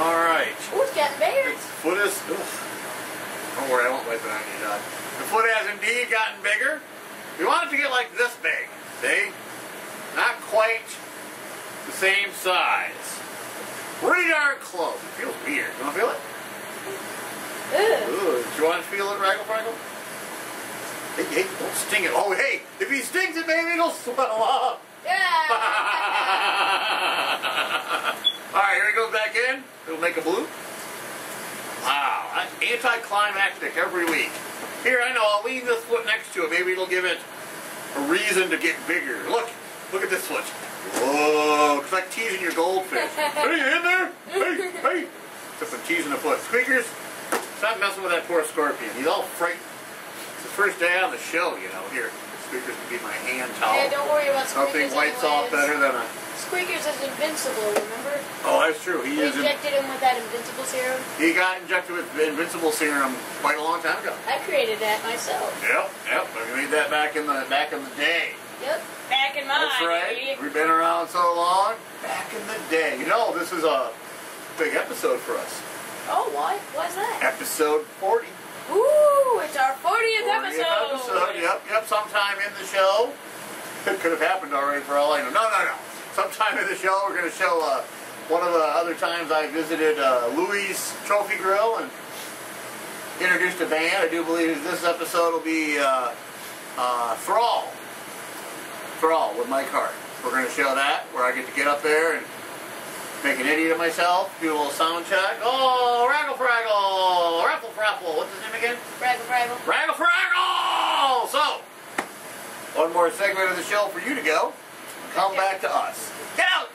All right. Ooh, it's getting bigger. The foot is... Ugh. Don't worry, I won't wipe it on you, Doc. The foot has indeed gotten bigger. We want it to get like this big. See? Not quite the same size. Pretty darn close. It feels weird. You want to feel it? Ooh. Do you want to feel it, Raggle Fraggle? Hey, don't sting it. Oh, hey, if he stings it, maybe it'll swell up. Yeah. All right, here he goes back in. It'll make a blue. Wow, that's anticlimactic every week. Here, I know, I'll leave this foot next to it. Maybe it'll give it a reason to get bigger. Look at this foot. Whoa, it's like teasing your goldfish. Hey, you in there? Hey. Except I'm teasing the foot. Squeakers, stop messing with that poor scorpion. He's all frightened. It's the first day on the show, you know. Here, Squeakers to be my hand towel. Yeah, don't worry about Squeakers. Nothing wipes off better than a... Squeakers is invincible, remember? Oh, that's true. We injected him with that invincible serum. He got injected with invincible serum quite a long time ago. I created that myself. Yep. We made that back in the day. Yep. Back in my That's right. day. We've been around so long. Back in the day. You know, this is a big episode for us. Oh, why? Why's that? Episode 40. Ooh, it's our 40th episode. Yep. Sometime in the show. It could have happened already for all I know. No. Sometime in the show, we're going to show one of the other times I visited Louis' Trophy Grill and introduced a band. I do believe this episode will be Thrall. Thrall with Mike Hart. We're going to show that, where I get to get up there and make an idiot of myself, do a little sound check. Oh, Raggle Fraggle! Raffle Fraffle! What's his name again? Raggle Fraggle. Raggle Fraggle! So, one more segment of the show for you to go. Come back to us. Get out!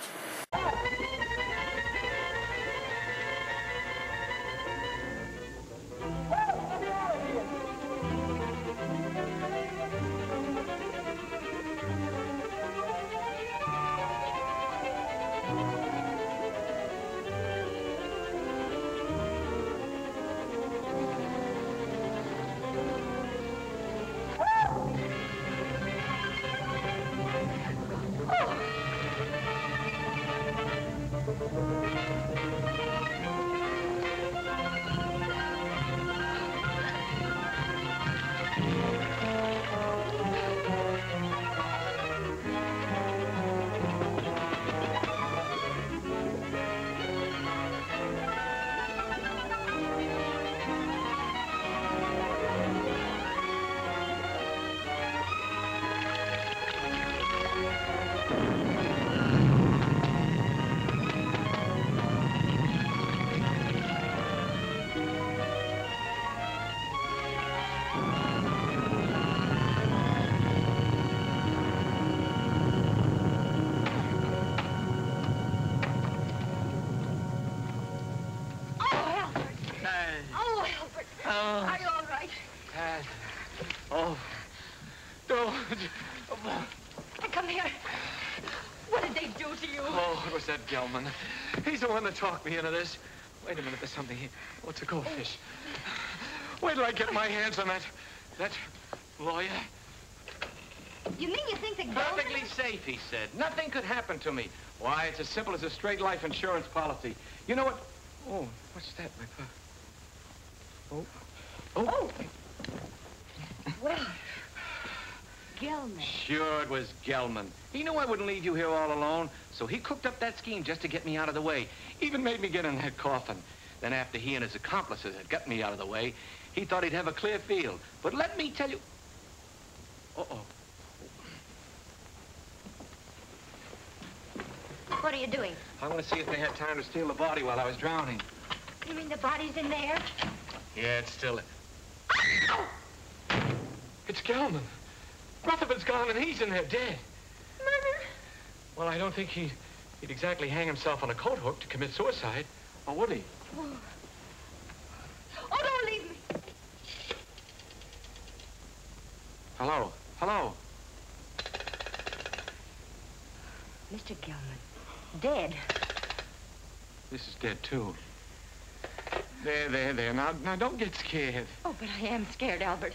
That Gelman. He's the one that talked me into this. Wait a minute, there's something here. Oh, it's a goldfish. Wait till I get my hands on that lawyer. You mean you think that Perfectly safe, he said. Nothing could happen to me. Why, it's as simple as a straight life insurance policy. You know what? Oh, what's that, my Oh. Well, Gelman. Sure, it was Gelman. He knew I wouldn't leave you here all alone, so he cooked up that scheme just to get me out of the way. Even made me get in that coffin. Then after he and his accomplices had gotten me out of the way, he thought he'd have a clear field. But let me tell you... Uh-oh. What are you doing? I want to see if they had time to steal the body while I was drowning. You mean the body's in there? Yeah, it's still... It's Gelman. Rutherford's gone and he's in there dead. Murder? Well, I don't think he'd exactly hang himself on a coat hook to commit suicide. Or would he? Oh, don't leave me. Hello? Hello? Mr. Gelman. Dead. This is dead, too. There. Now, don't get scared. Oh, but I am scared, Albert.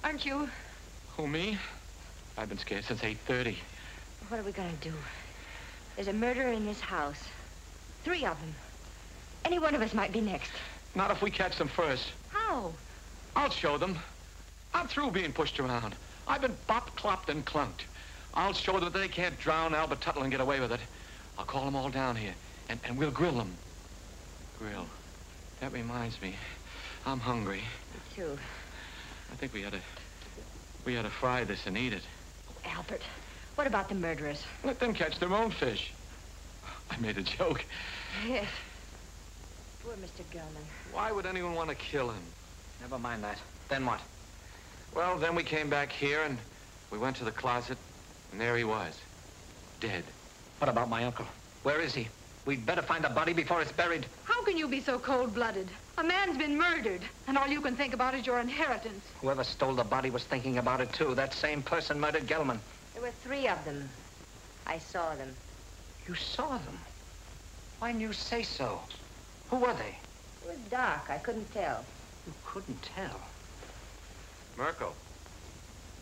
Aren't you? Who, me? I've been scared since 8:30. What are we gonna do? There's a murderer in this house. 3 of them. Any one of us might be next. Not if we catch them first. How? I'll show them. I'm through being pushed around. I've been bopped, clopped, and clunked. I'll show them that they can't drown Albert Tuttle and get away with it. I'll call them all down here, and we'll grill them. Grill. That reminds me. I'm hungry. Me too. I think we ought to fry this and eat it. Albert, what about the murderers? Let them catch their own fish. I made a joke. Yes. Poor Mr. Gelman. Why would anyone want to kill him? Never mind that. Then what? Well, then we came back here and we went to the closet, and there he was. Dead. What about my uncle? Where is he? We'd better find the body before it's buried. How can you be so cold-blooded? A man's been murdered, and all you can think about is your inheritance. Whoever stole the body was thinking about it, too. That same person murdered Gelman. There were 3 of them. I saw them. You saw them? Why didn't you say so? Who were they? It was dark. I couldn't tell. You couldn't tell? Mirko,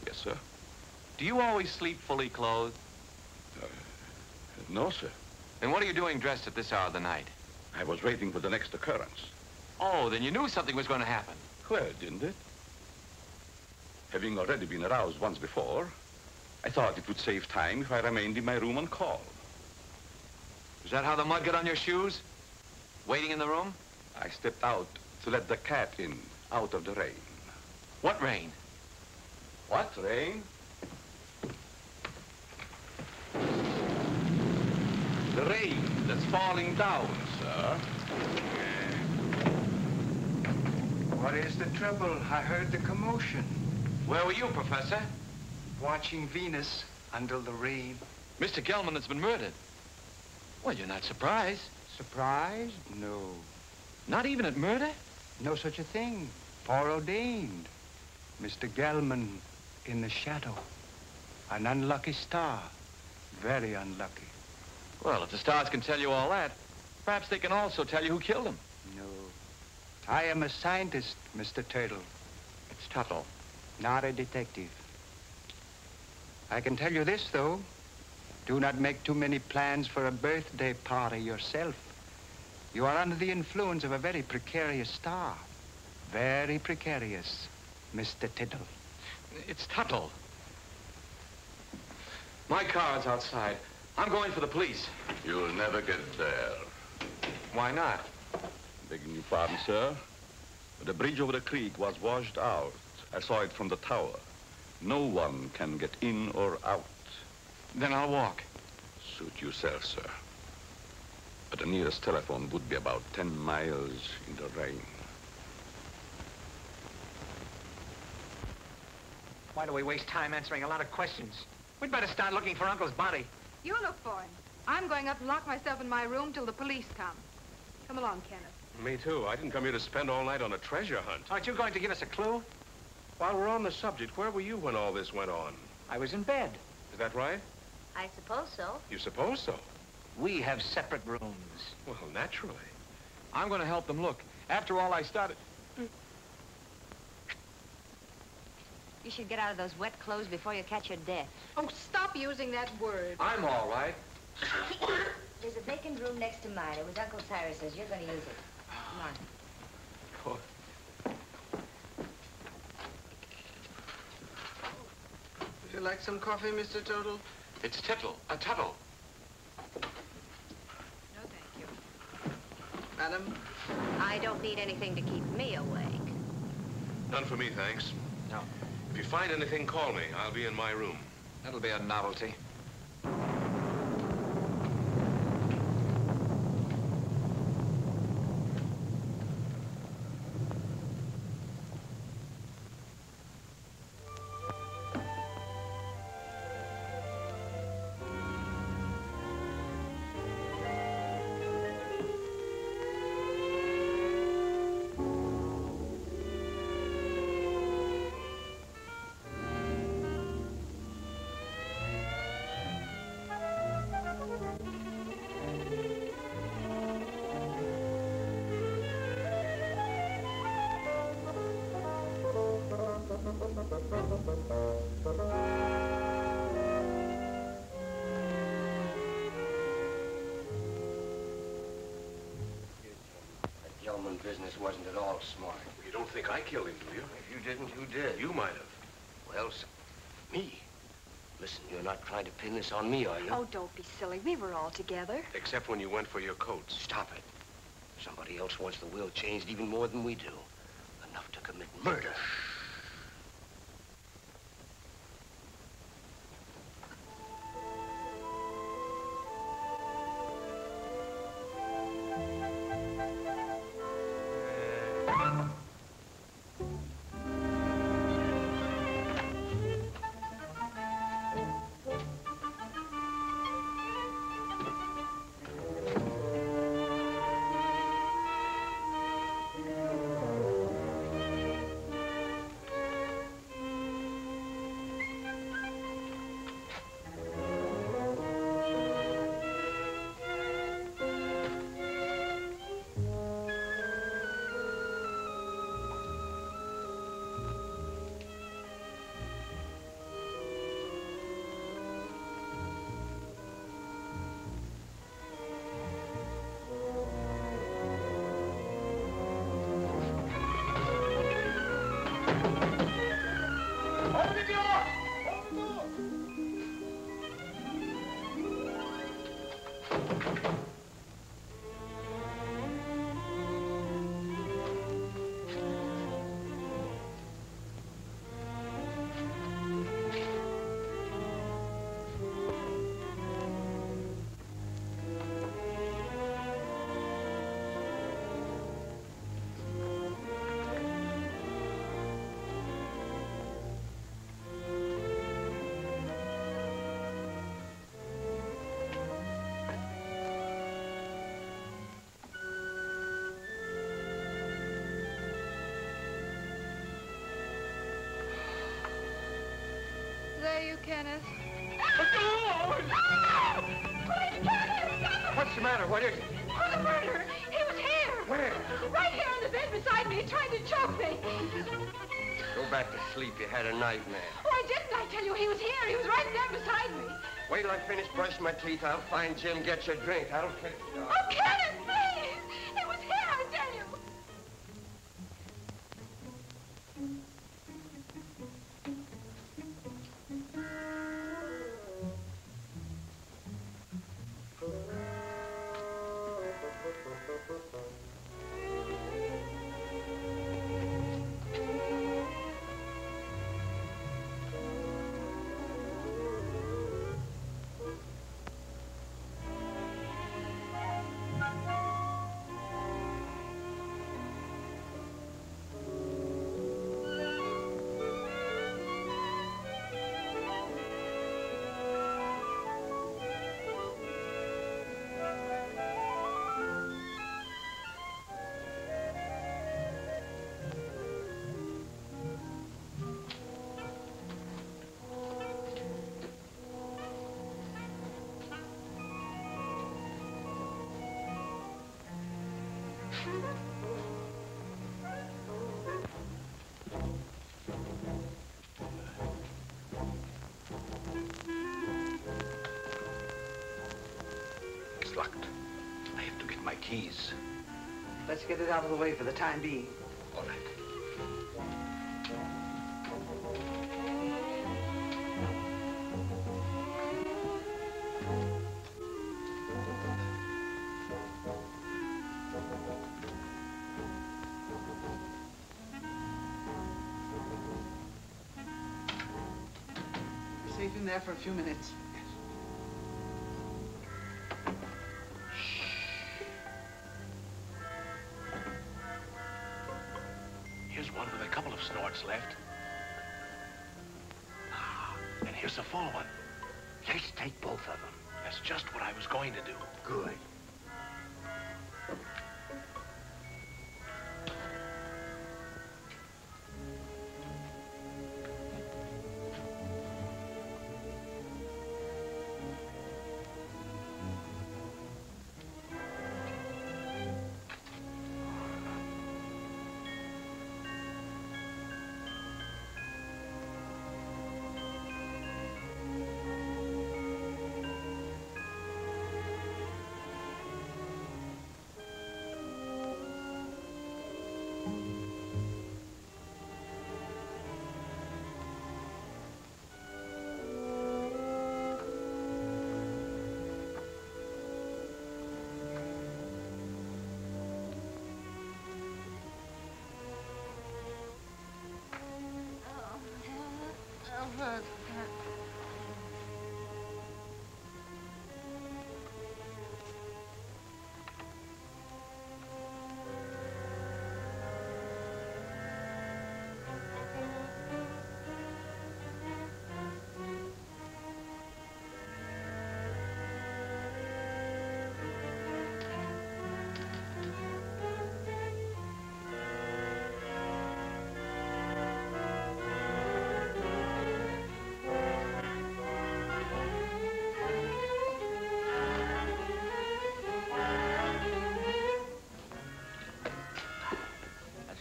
Yes, sir. do you always sleep fully clothed? No, sir. And what are you doing dressed at this hour of the night? I was waiting for the next occurrence. Oh, then you knew something was going to happen. Well, didn't it? Having already been aroused once before, I thought it would save time if I remained in my room on call. Is that how the mud got on your shoes? Waiting in the room? I stepped out to let the cat in, out of the rain. What rain? What rain? The rain that's falling down, sir. What is the trouble? I heard the commotion. Where were you, Professor? Watching Venus under the rain. Mr. Gelman has been murdered. Well, you're not surprised. Surprised? No. Not even at murder? No such a thing. Foreordained. Mr. Gelman in the shadow. An unlucky star. Very unlucky. Well, if the stars can tell you all that, perhaps they can also tell you who killed him. No. I am a scientist, Mr. Turtle. It's Tuttle. Not a detective. I can tell you this, though. Do not make too many plans for a birthday party yourself. You are under the influence of a very precarious star. Very precarious, Mr. Tittle. It's Tuttle. My car is outside. I'm going for the police. You'll never get there. Why not? Begging your pardon, sir. The bridge over the creek was washed out. I saw it from the tower. No one can get in or out. Then I'll walk. Suit yourself, sir. But the nearest telephone would be about 10 miles in the rain. Why do we waste time answering a lot of questions? We'd better start looking for Uncle's body. You look for him. I'm going up and lock myself in my room till the police come. Come along, Kenneth. Me too. I didn't come here to spend all night on a treasure hunt. Aren't you going to give us a clue? While we're on the subject, where were you when all this went on? I was in bed. Is that right? I suppose so. You suppose so? We have separate rooms. Well, naturally. I'm going to help them look. After all, I started... You should get out of those wet clothes before you catch your death. Oh, stop using that word. I'm all right. There's a vacant room next to mine. It was Uncle Cyrus's. You're going to use it. Come on. Would you like some coffee, Mr. Tuttle? It's Tuttle. Tuttle. No, thank you. Madam? I don't need anything to keep me awake. None for me, thanks. No. If you find anything, call me. I'll be in my room. That'll be a novelty. Business wasn't at all smart. You don't think I killed him, do you? If you didn't, who did? You might have. Well, me. Listen, you're not trying to pin this on me, are you? Oh, don't be silly. We were all together. Except when you went for your coats. Stop it. Somebody else wants the will changed even more than we do. Enough to commit murder. There you, Kenneth. What's the matter? What is it? Oh, the murderer! He was here! Where? Right here on the bed beside me, trying to choke me. Go back to sleep. You had a nightmare. Oh, I didn't. I tell you, he was here. He was right there beside me. Wait till I finish brushing my teeth. I'll find Jim, get your drink. I'll finish. Oh, Kenneth, please! He was here, I tell you. It's locked. I have to get my keys. Let's get it out of the way for the time being. All right. Safe in there for a few minutes. Here's one with a couple of snorts left. And here's a full one. Let's take both of them. That's just what I was going to do. Good.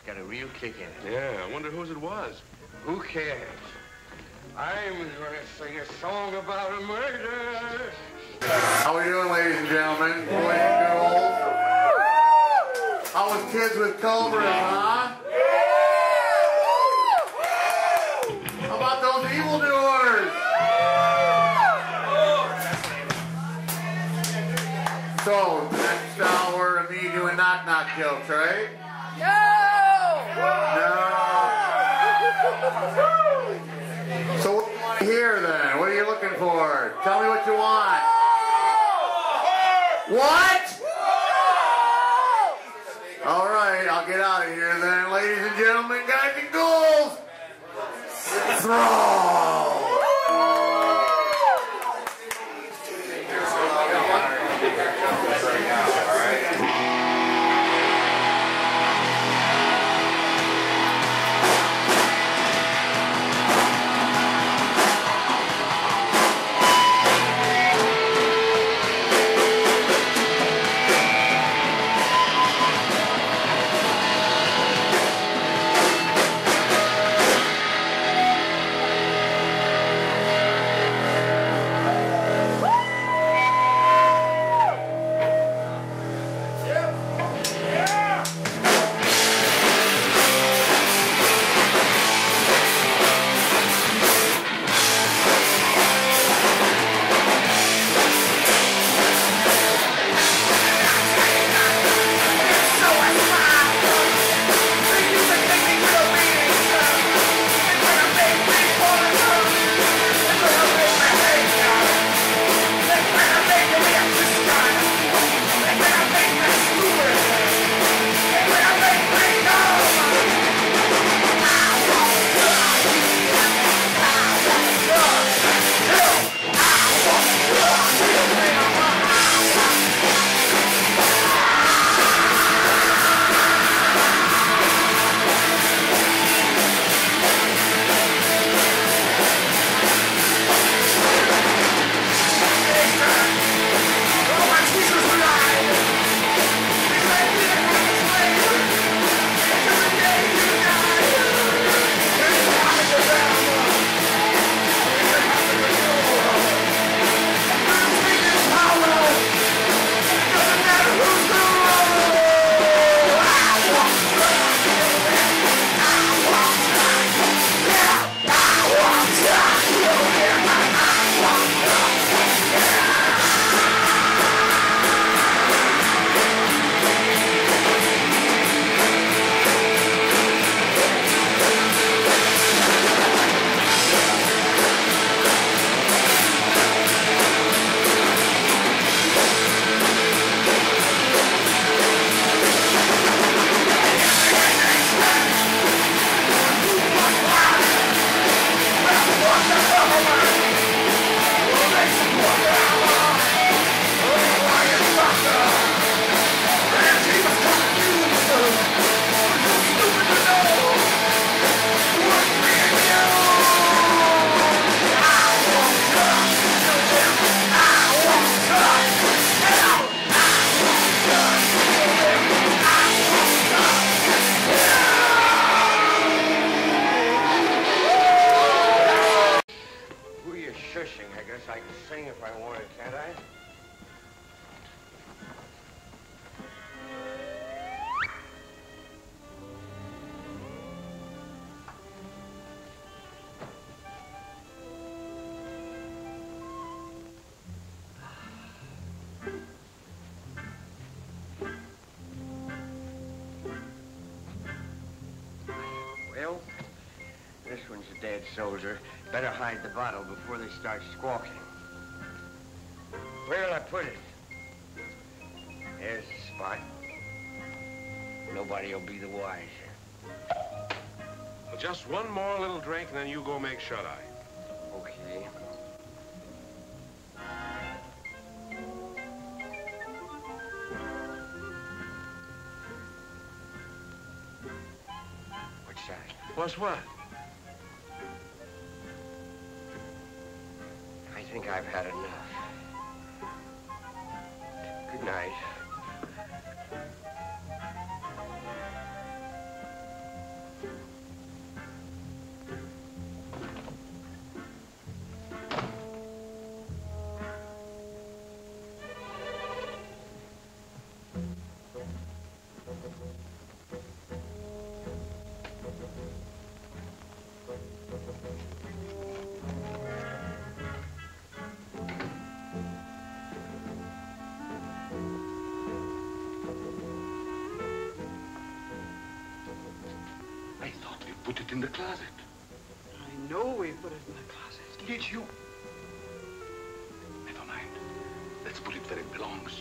Got a real kick in it. Yeah, I wonder whose it was. Who cares? I'm gonna sing a song about a murder. How we doing, ladies and gentlemen? Boys and girls? How was Kids with Cobras, huh? How about those evildoers? So, next hour of me doing knock-knock jokes, right? No! So what do you want to hear then? What are you looking for? Tell me what you want. What? All right, I'll get out of here then, ladies and gentlemen, guys and ghouls. Thrall. Well, this one's a dead soldier. Better hide the bottle before they start squawking. Where'll I put it? There's the spot. Nobody'll be the wiser. Well, just one more little drink, and then you go make shut-eye. Okay. What's that? What's what? I think I've had enough. Good night. put it in the closet. I know we put it in the closet. Did you? Never mind. Let's put it where it belongs.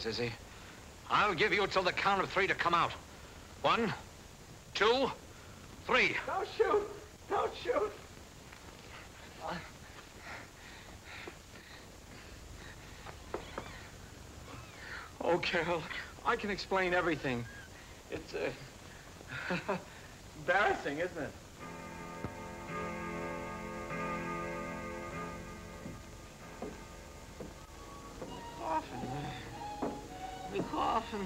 Is he? I'll give you till the count of 3 to come out. 1, 2, 3. Don't shoot! Don't shoot! Oh, Carol, I can explain everything. It's, embarrassing, isn't it? Coughing.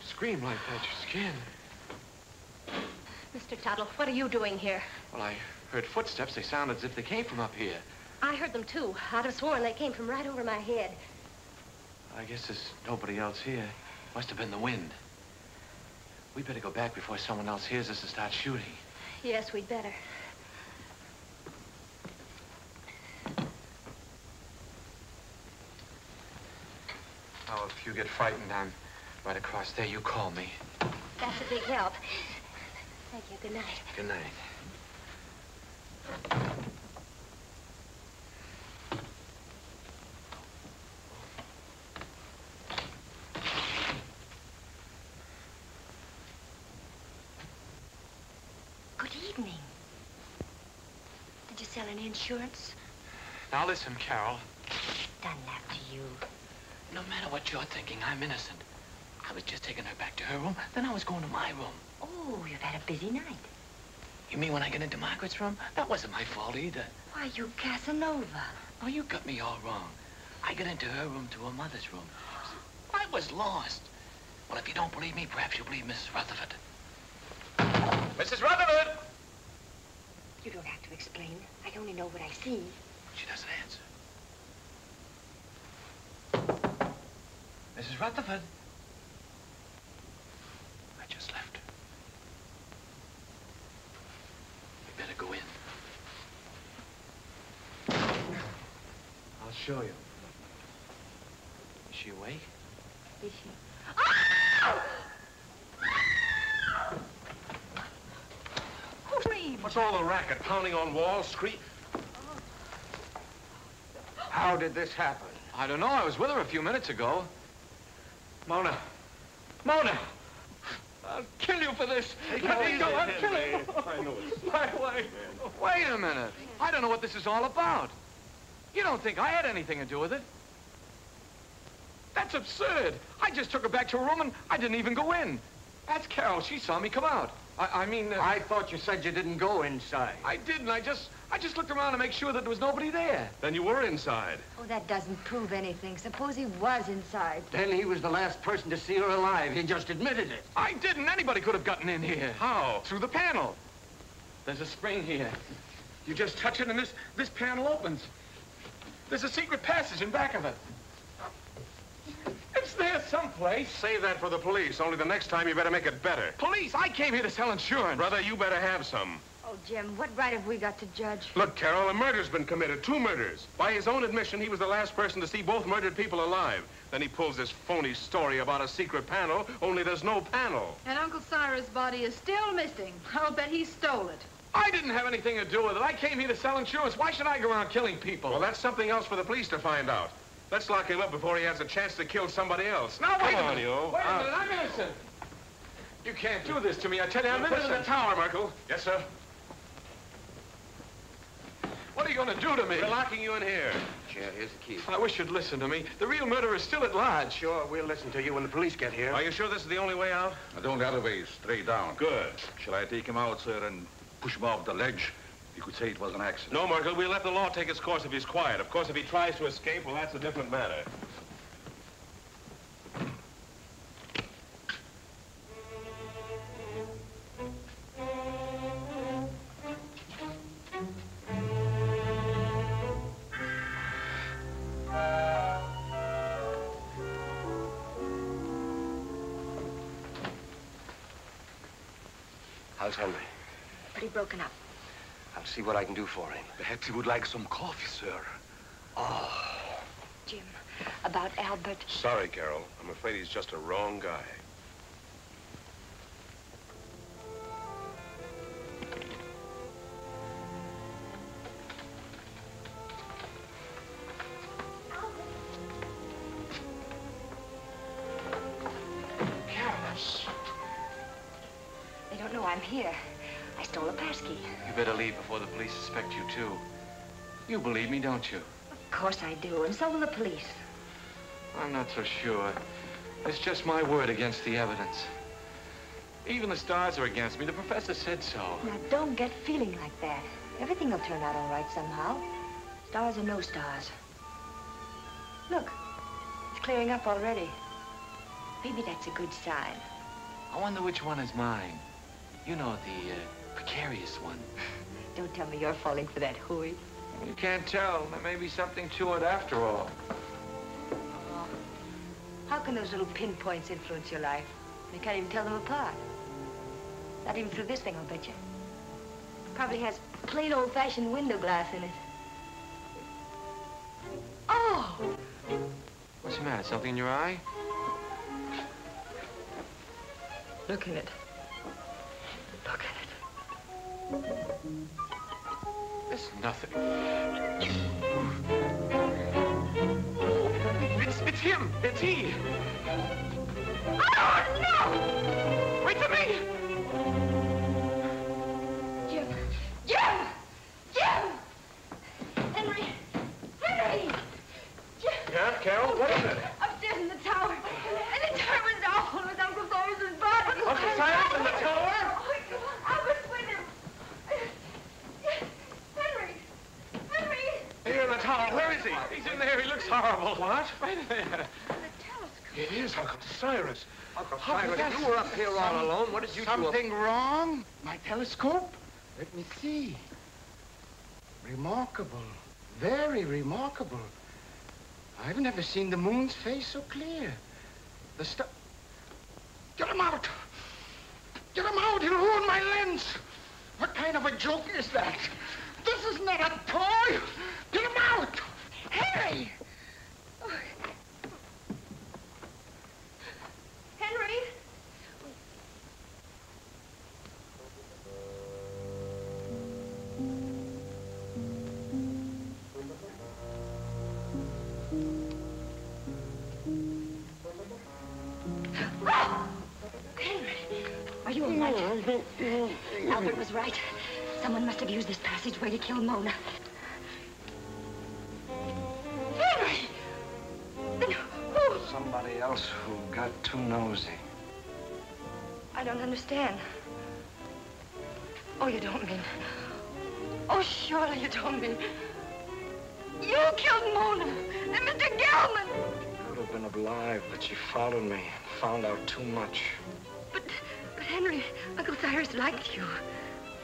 Scream like that, your skin. Mr. Tuttle, what are you doing here? Well, I heard footsteps. They sounded as if they came from up here. I heard them too. I'd have sworn they came from right over my head. I guess there's nobody else here. Must have been the wind. We better go back before someone else hears us and starts shooting. Yes, we'd better. Oh, if you get frightened, I'm right across there. You call me. That's a big help. Thank you. Good night. Good night. Good evening. Did you sell any insurance? Now listen, Carol. Done that to you. No matter what you're thinking, I'm innocent. I was just taking her back to her room, then I was going to my room. Oh, you've had a busy night. You mean when I got into Margaret's room? That wasn't my fault either. Why, you Casanova. Oh, you got me all wrong. I got into her room to her mother's room. I was lost. Well, if you don't believe me, perhaps you'll believe Mrs. Rutherford. Mrs. Rutherford! You don't have to explain. I only know what I see. She doesn't answer. Mrs. Rutherford. I just left her. We better go in. I'll show you. Is she awake? Is she? Who screamed? What's all the racket? Pounding on walls, scream? How did this happen? I don't know. I was with her a few minutes ago. Mona! Mona! I'll kill you for this. Let me go. I'll kill you. I know it. Wait a minute. I don't know what this is all about. You don't think I had anything to do with it? That's absurd. I just took her back to her room and I didn't even go in. That's Carol. She saw me come out. I mean... I thought you said you didn't go inside. I didn't. I just looked around to make sure that there was nobody there. Then you were inside. Oh, that doesn't prove anything. Suppose he was inside. Then he was the last person to see her alive. He just admitted it. I didn't. Anybody could have gotten in here. How? Through the panel. There's a spring here. You just touch it and this panel opens. There's a secret passage in back of it. It's there someplace. Save that for the police. Only the next time you better make it better. Police? I came here to sell insurance. Brother, you better have some. Oh, Jim, what right have we got to judge? Look, Carol, a murder's been committed. 2 murders. By his own admission, he was the last person to see both murdered people alive. Then he pulls this phony story about a secret panel, only there's no panel. And Uncle Cyrus' body is still missing. I'll bet he stole it. I didn't have anything to do with it. I came here to sell insurance. Why should I go around killing people? Well, that's something else for the police to find out. Let's lock him up before he has a chance to kill somebody else. Now, wait Come a on, minute. you. Wait a minute. I'm innocent. You can't do this to me. I tell you, I'm Put it in innocent. the tower, Merkel. Yes, sir. What are you going to do to me? We're locking you in here. Chair, here's the key. I wish you'd listen to me. The real murderer is still at large. Sure, we'll listen to you when the police get here. Are you sure this is the only way out? The only other way is straight down. Good. Shall I take him out, sir, and push him off the ledge? You could say it was an accident. No, Merkel, we'll let the law take its course if he's quiet. Of course, if he tries to escape, well, that's a different matter. How's Henry? Pretty broken up. I'll see what I can do for him. Perhaps he would like some coffee, sir. Oh. Jim, about Albert. Sorry, Carol. I'm afraid he's just a wrong guy. They don't know I'm here. I stole a passkey. You better leave before the police suspect you, too. You believe me, don't you? Of course I do, and so will the police. I'm not so sure. It's just my word against the evidence. Even the stars are against me. The professor said so. Now, don't get feeling like that. Everything will turn out all right somehow. Stars or no stars. Look, it's clearing up already. Maybe that's a good sign. I wonder which one is mine. You know, the precarious one. Don't tell me you're falling for that hooey. You can't tell. There may be something to it after all. Oh. How can those little pinpoints influence your life? You can't even tell them apart. Not even through this thing, I'll bet you. Probably has plain old-fashioned window glass in it. Oh! What's the matter? Something in your eye? Look at it. Look at it. It's nothing. It's him. It's he. Oh, no! Wait for me! Jim! Jim! Jim! Henry! Henry! Jim! Yeah, Carol? What is it? Upstairs in the tower. And the tower was awful with Uncle Cyrus's body. Uncle Cyrus in the tower? Oh, Albert's with him. Henry! Henry! Here in the tower. Where is he? He's in there. He looks horrible. What? Right there. It is Uncle Cyrus. Uncle Cyrus, you were up here all alone. What did you do? Something wrong? My telescope? Let me see. Remarkable. Very remarkable. I've never seen the moon's face so clear. The star... Get him out! Get him out! He'll ruin my lens! What kind of a joke is that? This is not a toy! Get him out! Henry! Henry! Oh! Henry! Are you all right? Albert was right. Someone must have used this passageway to kill Mona. Henry! Then who? somebody else who got too nosy. I don't understand. Oh, you don't mean... Oh, surely you don't mean... You killed Mona and Mr. Gelman! Could have been alive, but she followed me. Found out too much. But Henry, Uncle Cyrus liked you.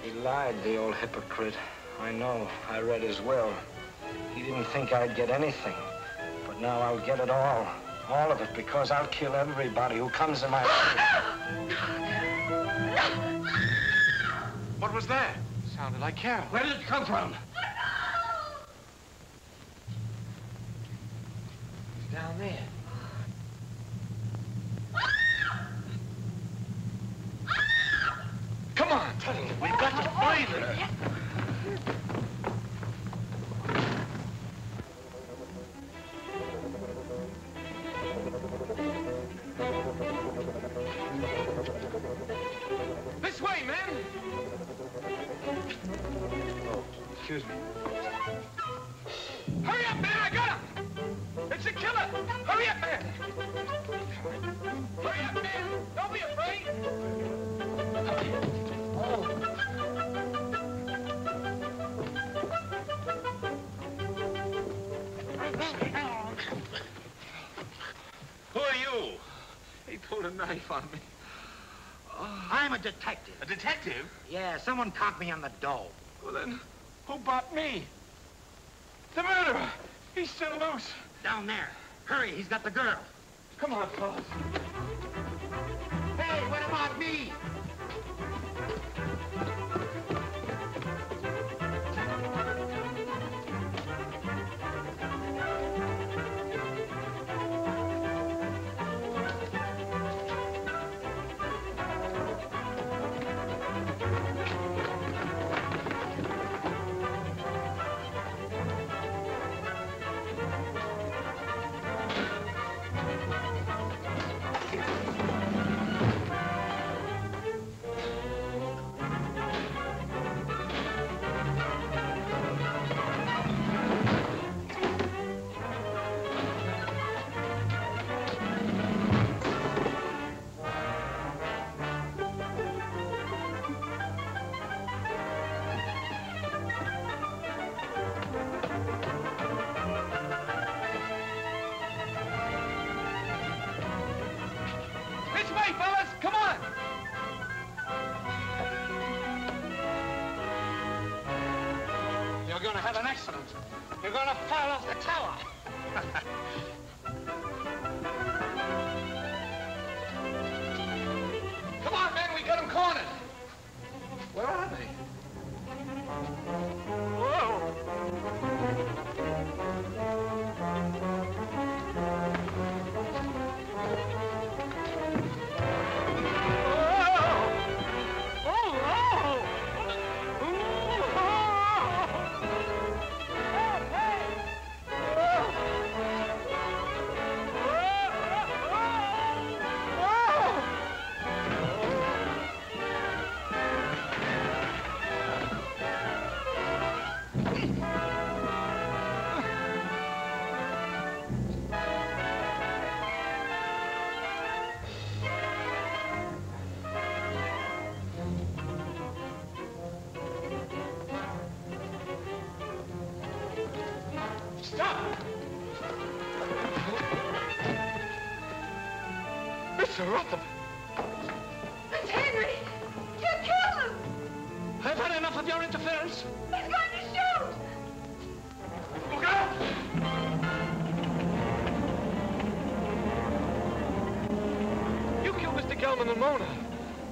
He lied, the old hypocrite. I know. I read his will. He didn't think I'd get anything. But now I'll get it all. All of it, because I'll kill everybody who comes in my way. What was that? Sounded like Carol. Where did it come from? It's down there. Come on, Tuttle. We've got to find her. This way, men! Oh, excuse me. Hurry up, man! I got him! It's a killer! Hurry up, man! Hurry up, man! Don't be afraid! Who are you? He pulled a knife on me. I'm a detective. A detective? Yeah, someone caught me on the dough. Well, then, who bought me? The murderer! He's still loose. Down there. Hurry, he's got the girl. Come on, fellas. Hey, what about me? This way, fellas! Come on! You're gonna have an accident. You're gonna fall off the tower. Come on, man, we got them cornered. Where are they? Whoa! Mr. Rutherford! It's Henry! You killed him! I've had enough of your interference. He's going to shoot! Look out! You killed Mr. Gelman and Mona.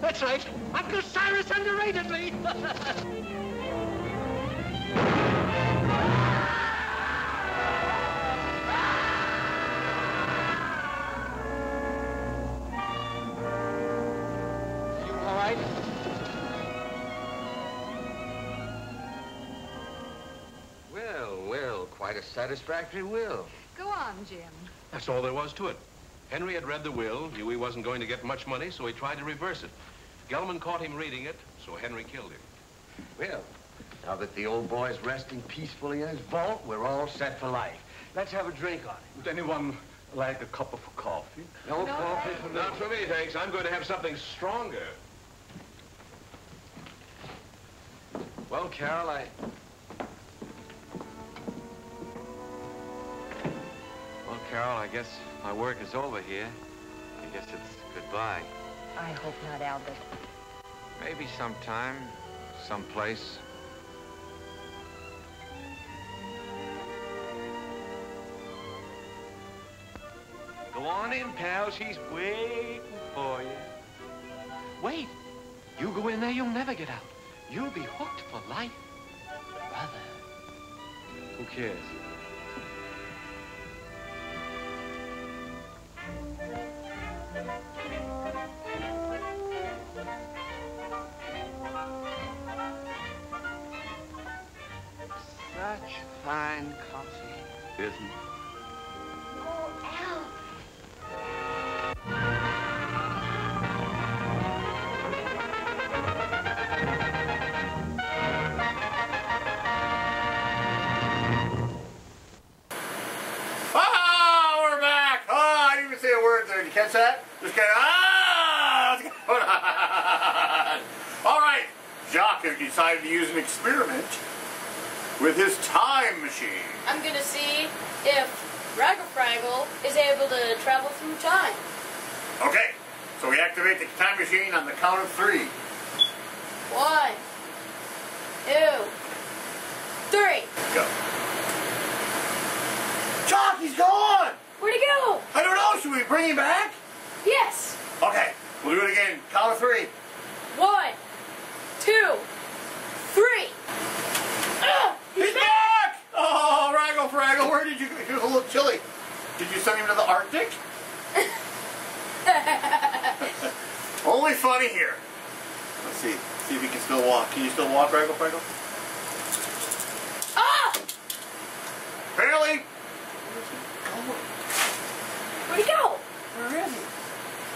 That's right. Uncle Cyrus underrated me. Quite a satisfactory will. Go on, Jim. That's all there was to it. Henry had read the will, knew he wasn't going to get much money, so he tried to reverse it. Gelman caught him reading it, so Henry killed him. Well, now that the old boy's resting peacefully in his vault, we're all set for life. Let's have a drink on it. Would anyone Like a cup of coffee? No coffee? Not for me, thanks. I'm going to have something stronger. Well, Carol, Well, Carol, I guess my work is over here. I guess it's goodbye. I hope not, Albert. Maybe sometime, someplace. Go on in, pal. She's waiting for you. Wait. You go in there, you'll never get out. You'll be hooked for life. Brother. Who cares? Such fine coffee. Isn't it? Oh, Al. We're back! I didn't even say a word there. Did you catch that? Just kind of, what's going on? All right. Jacques has decided to use an experiment with his time machine. I'm gonna see if Fraggle is able to travel through time. Okay. So we activate the time machine on the count of 3. 1, 2, 3. Go. Jacques, he's gone! Where'd he go? I don't know. Should we bring him back? Yes. Okay. We'll do it again. Count of 3. 1, 2, 3. He's back! Oh, Fraggle, where did you go? He was a little chilly. Did you send him to the Arctic? Only funny here. Let's see. See if he can still walk. Can you still walk, Fraggle? Ah! Apparently. Where'd he go? Where is he?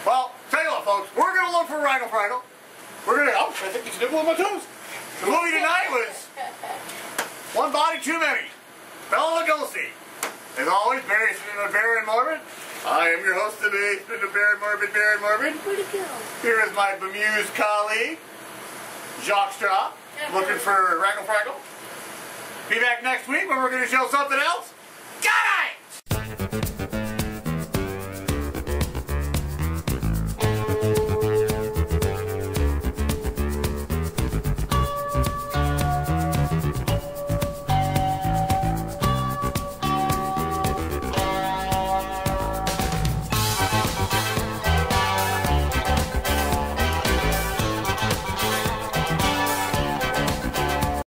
Well, tell you what, folks. We're going to look for Fraggle. We're going to... Oh, I think he's nibbling my toes. The movie tonight was One Body Too Many. Bela Lugosi. As always, Barry and Morbid. I am your host today, Barry Morbid. Where'd he go? Here is my bemused colleague, Jacques, looking for Fraggle. Be back next week when we're going to show something else. Good night!